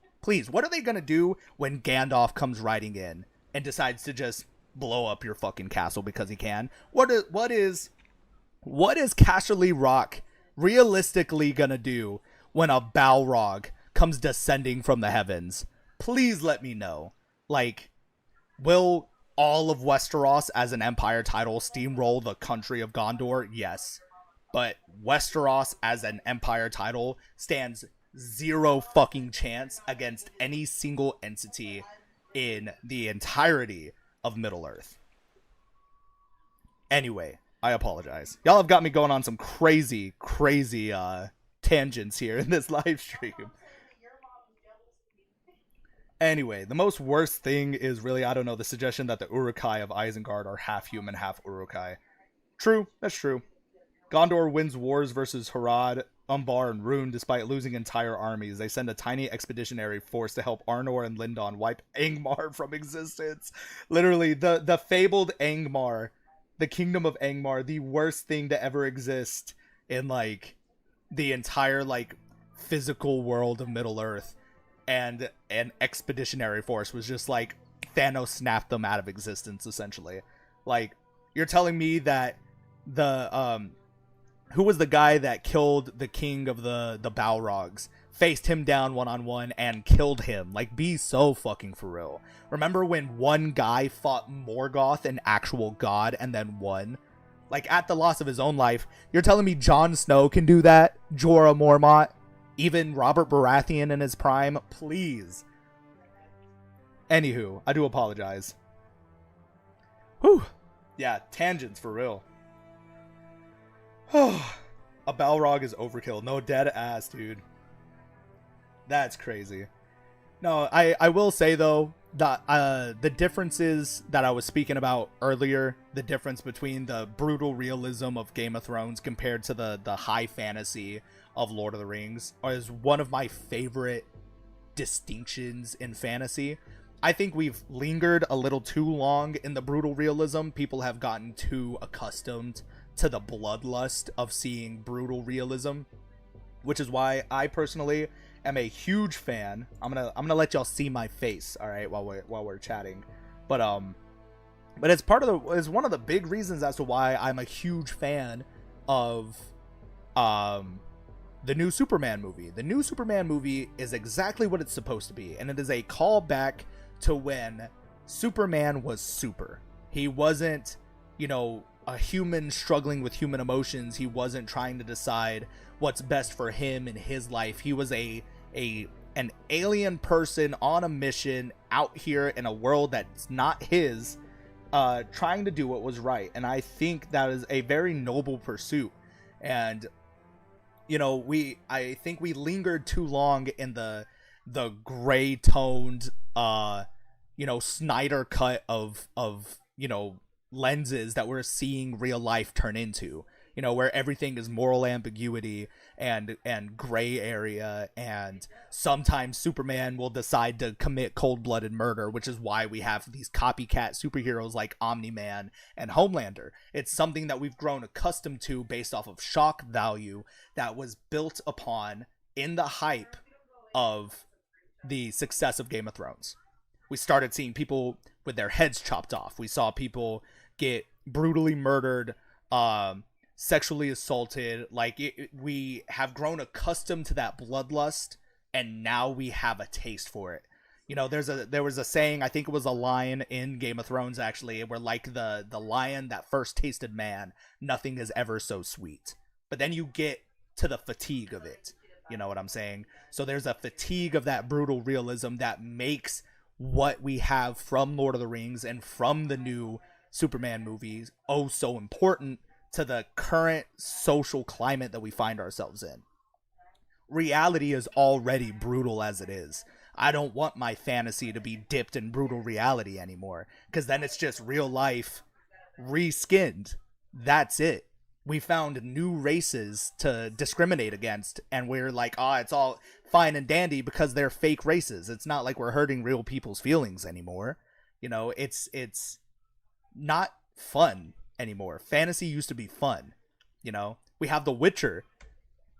what are they gonna do when Gandalf comes riding in and decides to just blow up your fucking castle because he can? What is Casterly Rock realistically gonna do when a Balrog comes descending from the heavens? Please let me know. Like, will all of Westeros as an empire title steamroll the country of Gondor? Yes. But Westeros as an empire title stands zero fucking chance against any single entity in the entirety of Middle-earth. Anyway, I apologize. Y'all have got me going on some crazy tangents here in this live stream. Anyway, the most worst thing is really, I don't know, the suggestion that the Uruk-hai of Isengard are half human, half Uruk-hai. True, that's true. Gondor wins wars versus Harad, Umbar, and Rhûn despite losing entire armies. They send a tiny expeditionary force to help Arnor and Lindon wipe Angmar from existence. Literally, the fabled Angmar, the kingdom of Angmar, the worst thing to ever exist in, like, the entire, like, physical world of Middle-earth. and an expeditionary force was just like Thanos snapped them out of existence, essentially. Like, you're telling me that the who was the guy that killed the king of the Balrogs, faced him down one-on-one and killed him? Like, be so fucking for real. Remember when one guy fought Morgoth, an actual god, and then won? Like, at the loss of his own life. You're telling me Jon Snow can do that? Jorah Mormont? Even Robert Baratheon in his prime? Please. Anywho, I do apologize. Whew. Yeah, tangents for real. A Balrog is overkill. No, dead ass, dude. That's crazy. No, I will say, though, that the differences that I was speaking about earlier, the difference between the brutal realism of Game of Thrones compared to the high fantasy of Lord of the Rings, is one of my favorite distinctions in fantasy. I think we've lingered a little too long in the brutal realism. People have gotten too accustomed to the bloodlust of seeing brutal realism, which is why I personally am a huge fan. I'm gonna let y'all see my face, all right, while we're chatting. But it's one of the big reasons as to why I'm a huge fan of the new Superman movie. The new Superman movie is exactly what it's supposed to be, and it is a callback to when Superman was super. He wasn't, a human struggling with human emotions. He wasn't trying to decide what's best for him in his life. He was an alien person on a mission out here in a world that's not his, trying to do what was right. And I think that is a very noble pursuit. And I think we lingered too long in the gray toned Snyder cut of lenses that we're seeing real life turn into, where everything is moral ambiguity and gray area, and sometimes Superman will decide to commit cold-blooded murder, which is why we have these copycat superheroes like Omni-Man and Homelander. It's something that we've grown accustomed to based off of shock value that was built upon in the hype of the success of Game of Thrones. We started seeing people with their heads chopped off. We saw people get brutally murdered, sexually assaulted. We have grown accustomed to that bloodlust, and now we have a taste for it. There was a saying, I think it was a line in Game of Thrones actually, where like the lion that first tasted man, nothing is ever so sweet. But then you get to the fatigue of it. You know what I'm saying? So there's a fatigue of that brutal realism that makes what we have from Lord of the Rings and from the new Superman movies so important to the current social climate that we find ourselves in. Reality is already brutal as it is. I don't want my fantasy to be dipped in brutal reality anymore, because then it's just real life reskinned. That's it. We found new races to discriminate against, and we're like, it's all fine and dandy because they're fake races. It's not like we're hurting real people's feelings anymore. It's not fun anymore. Fantasy used to be fun. We have The Witcher,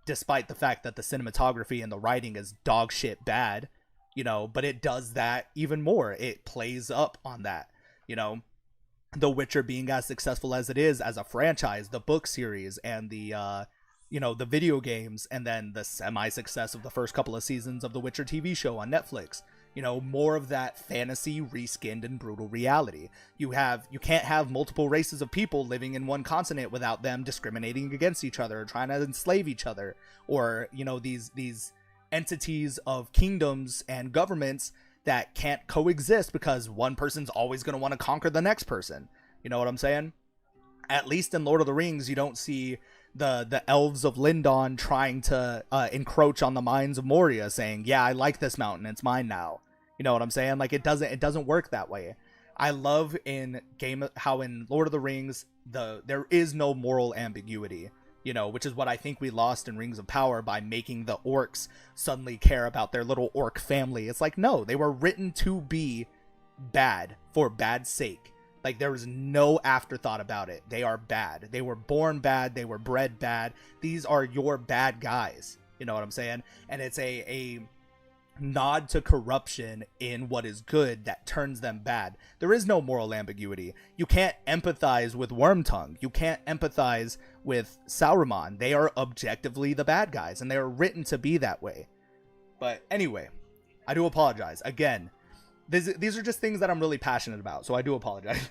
despite the fact that the cinematography and the writing is dog shit bad, but it does that even more. It plays up on that, The Witcher being as successful as it is as a franchise, the book series and the video games, and then the semi-success of the first couple of seasons of the Witcher TV show on Netflix. More of that fantasy reskinned in brutal reality. You can't have multiple races of people living in one continent without them discriminating against each other, trying to enslave each other, or these entities of kingdoms and governments that can't coexist because one person's always going to want to conquer the next person. You know what I'm saying? At least in Lord of the Rings, you don't see the elves of Lindon trying to encroach on the mines of Moria, saying, yeah, I like this mountain, it's mine now. You know what I'm saying? Like, it doesn't work that way. I love how in Lord of the Rings there is no moral ambiguity, which is what I think we lost in Rings of Power by making the orcs suddenly care about their little orc family. It's like, no, they were written to be bad for bad sake. Like, there was no afterthought about it. They are bad. They were born bad. They were bred bad. These are your bad guys. You know what I'm saying? And it's a nod to corruption in what is good that turns them bad. There is no moral ambiguity. You can't empathize with Wormtongue. You can't empathize with Sauron. They are objectively the bad guys, and they are written to be that way. But anyway, I do apologize. Again, these are just things that I'm really passionate about, so I do apologize.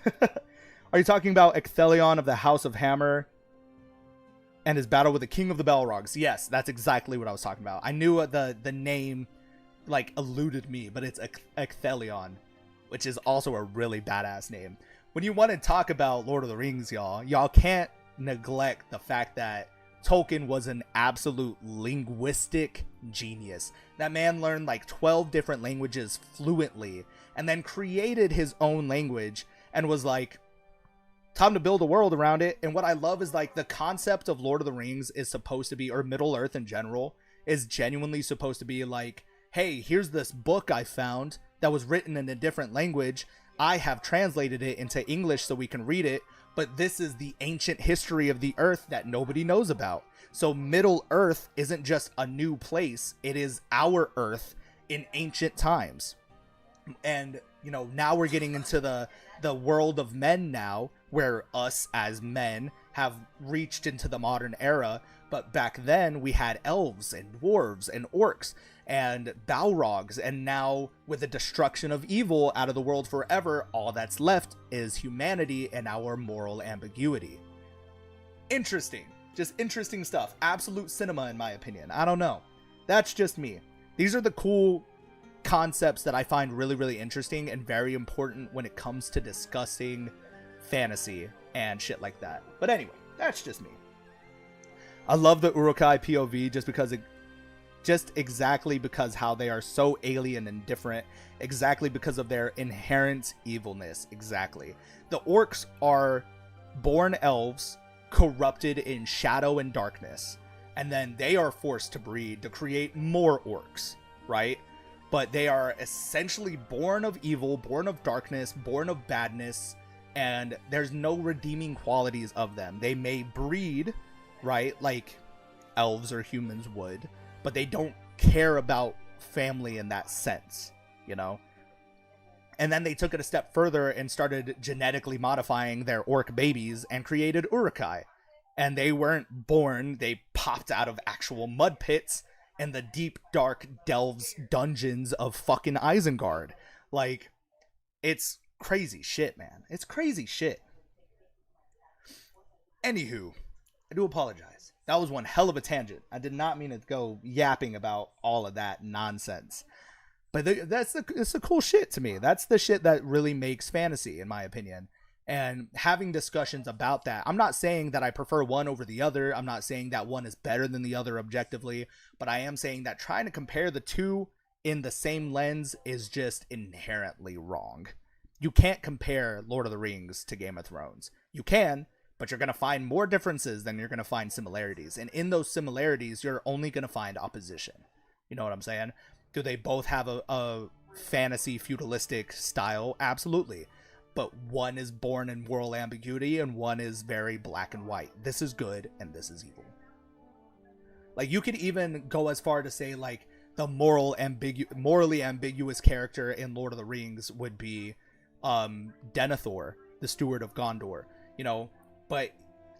Are you talking about Ecthelion of the House of Hammer and his battle with the King of the Balrogs? Yes, that's exactly what I was talking about. I knew the name like eluded me, but it's Ecthelion, which is also a really badass name. When you want to talk about Lord of the Rings, y'all can't neglect the fact that Tolkien was an absolute linguistic genius. That man learned like 12 different languages fluently and then created his own language and was like, time to build a world around it. And what I love is like the concept of Lord of the Rings is supposed to be, or Middle Earth in general, is genuinely supposed to be like, hey, here's this book I found that was written in a different language. I have translated it into English so we can read it, but this is the ancient history of the Earth that nobody knows about. So Middle Earth isn't just a new place, it is our Earth in ancient times. And, you know, now we're getting into the world of men now, where us as men have reached into the modern era. But back then we had elves and dwarves and orcs and Balrogs, and now with the destruction of evil out of the world forever, all that's left is humanity and our moral ambiguity. Interesting. Just interesting stuff. Absolute cinema, in my opinion. I don't know. That's just me. These are the cool concepts that I find really, really interesting and very important when it comes to discussing fantasy and shit like that. But anyway, that's just me. I love the Uruk-hai POV just exactly because how they are so alien and different, exactly because of their inherent evilness. Exactly. The orcs are born elves corrupted in shadow and darkness, and then they are forced to breed to create more orcs, right? But they are essentially born of evil, born of darkness, born of badness, and there's no redeeming qualities of them. They may breed, right, like elves or humans would, but they don't care about family in that sense, you know? And then they took it a step further and started genetically modifying their orc babies and created Uruk-hai. And they weren't born, they popped out of actual mud pits in the deep, dark delves dungeons of fucking Isengard. Like, it's crazy shit, man. It's crazy shit. Anywho, I do apologize. That was one hell of a tangent. I did not mean to go yapping about all of that nonsense. But it's the cool shit to me. That's the shit that really makes fantasy, in my opinion. And having discussions about that. I'm not saying that I prefer one over the other. I'm not saying that one is better than the other objectively. But I am saying that trying to compare the two in the same lens is just inherently wrong. You can't compare Lord of the Rings to Game of Thrones. You can, but you're going to find more differences than you're going to find similarities. And in those similarities, you're only going to find opposition. You know what I'm saying? Do they both have a fantasy feudalistic style? Absolutely. But one is born in moral ambiguity and one is very black and white. This is good and this is evil. Like, you could even go as far to say, like, the morally ambiguous character in Lord of the Rings would be Denethor, the Steward of Gondor, you know, but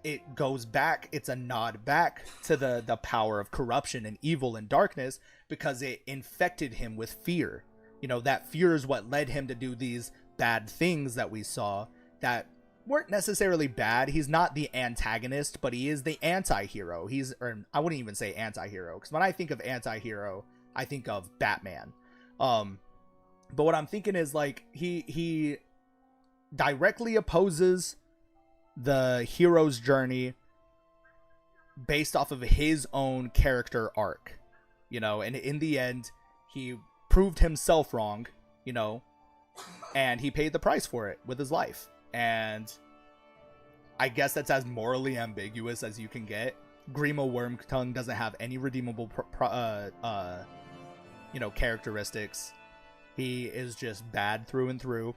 it goes back, it's a nod back to the power of corruption and evil and darkness, because it infected him with fear. You know, that fear is what led him to do these bad things that we saw that weren't necessarily bad. He's not the antagonist, but he is the anti-hero. Or I wouldn't even say anti-hero, because when I think of anti-hero, I think of Batman. But what I'm thinking is, like, he directly opposes the hero's journey based off of his own character arc, you know, and in the end, he proved himself wrong, you know, and he paid the price for it with his life. And I guess that's as morally ambiguous as you can get. Grima Wormtongue doesn't have any redeemable characteristics. He is just bad through and through,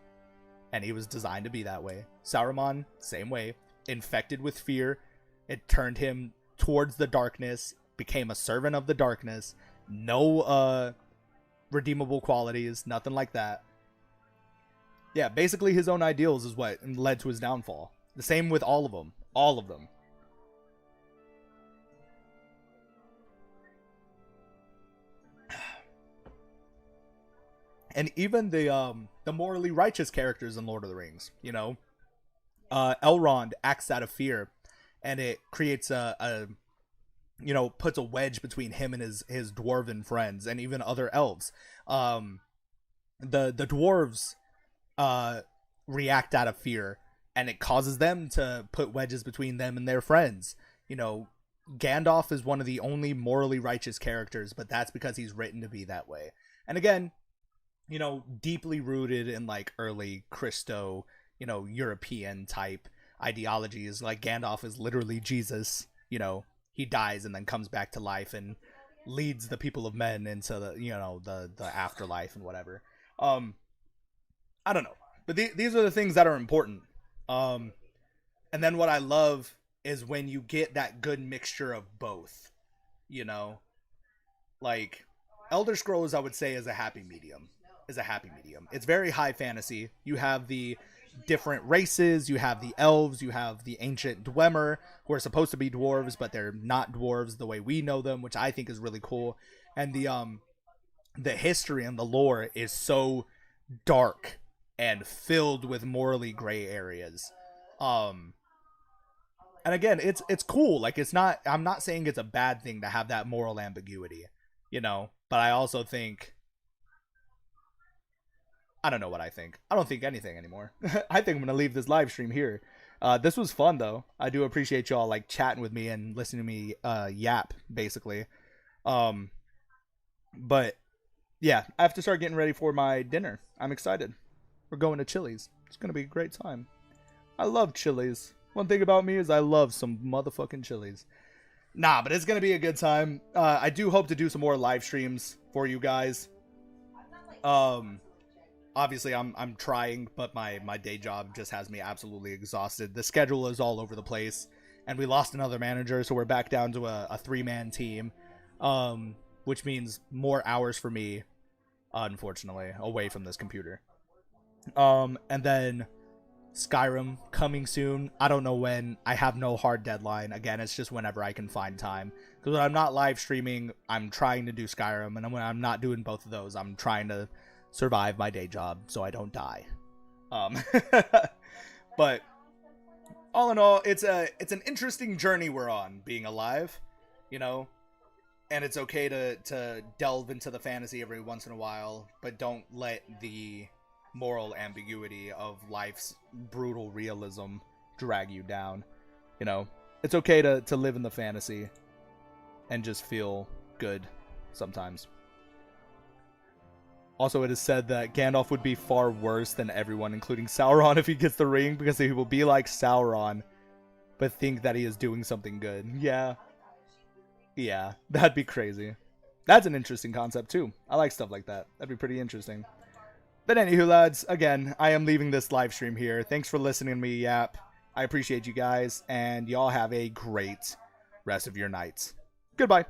and he was designed to be that way. Saruman, same way, infected with fear. It turned him towards the darkness, became a servant of the darkness. No redeemable qualities, nothing like that. Yeah, basically his own ideals is what led to his downfall. The same with all of them. All of them. And even the morally righteous characters in Lord of the Rings, you know, Elrond acts out of fear, and it creates a you know, puts a wedge between him and his dwarven friends, and even other elves. The dwarves react out of fear, and it causes them to put wedges between them and their friends. You know, Gandalf is one of the only morally righteous characters, but that's because he's written to be that way. And again, you know, deeply rooted in like early Christo, you know, European type ideologies. Like Gandalf is literally Jesus. You know, he dies and then comes back to life and leads the people of men into the, you know, the afterlife and whatever. I don't know, but these are the things that are important. And then what I love is when you get that good mixture of both. You know, like Elder Scrolls, I would say, is a happy medium. It's very high fantasy. You have the different races, you have the elves, you have the ancient Dwemer, who are supposed to be dwarves, but they're not dwarves the way we know them, which I think is really cool. And the history and the lore is so dark and filled with morally gray areas. And again, it's cool. Like, it's not, I'm not saying it's a bad thing to have that moral ambiguity, you know, but I also think, I don't know what I think. I don't think anything anymore. I think I'm going to leave this live stream here. This was fun, though. I do appreciate y'all, like, chatting with me and listening to me yap, basically. But, yeah, I have to start getting ready for my dinner. I'm excited. We're going to Chili's. It's going to be a great time. I love Chili's. One thing about me is I love some motherfucking Chili's. Nah, but it's going to be a good time. I do hope to do some more live streams for you guys. Obviously, I'm trying, but my day job just has me absolutely exhausted. The schedule is all over the place, and we lost another manager, so we're back down to a 3-man team, which means more hours for me, unfortunately, away from this computer. And then Skyrim coming soon. I don't know when. I have no hard deadline. Again, it's just whenever I can find time. Because when I'm not live streaming, I'm trying to do Skyrim, and when I'm not doing both of those, I'm trying to survive my day job so I don't die. But all in all, it's an interesting journey we're on, being alive, you know, and it's okay to delve into the fantasy every once in a while, but don't let the moral ambiguity of life's brutal realism drag you down. You know, it's okay to live in the fantasy and just feel good sometimes. Also, it is said that Gandalf would be far worse than everyone, including Sauron, if he gets the ring, because he will be like Sauron, but think that he is doing something good. Yeah. Yeah, that'd be crazy. That's an interesting concept, too. I like stuff like that. That'd be pretty interesting. But anywho, lads, again, I am leaving this live stream here. Thanks for listening to me yap. I appreciate you guys, and y'all have a great rest of your nights. Goodbye.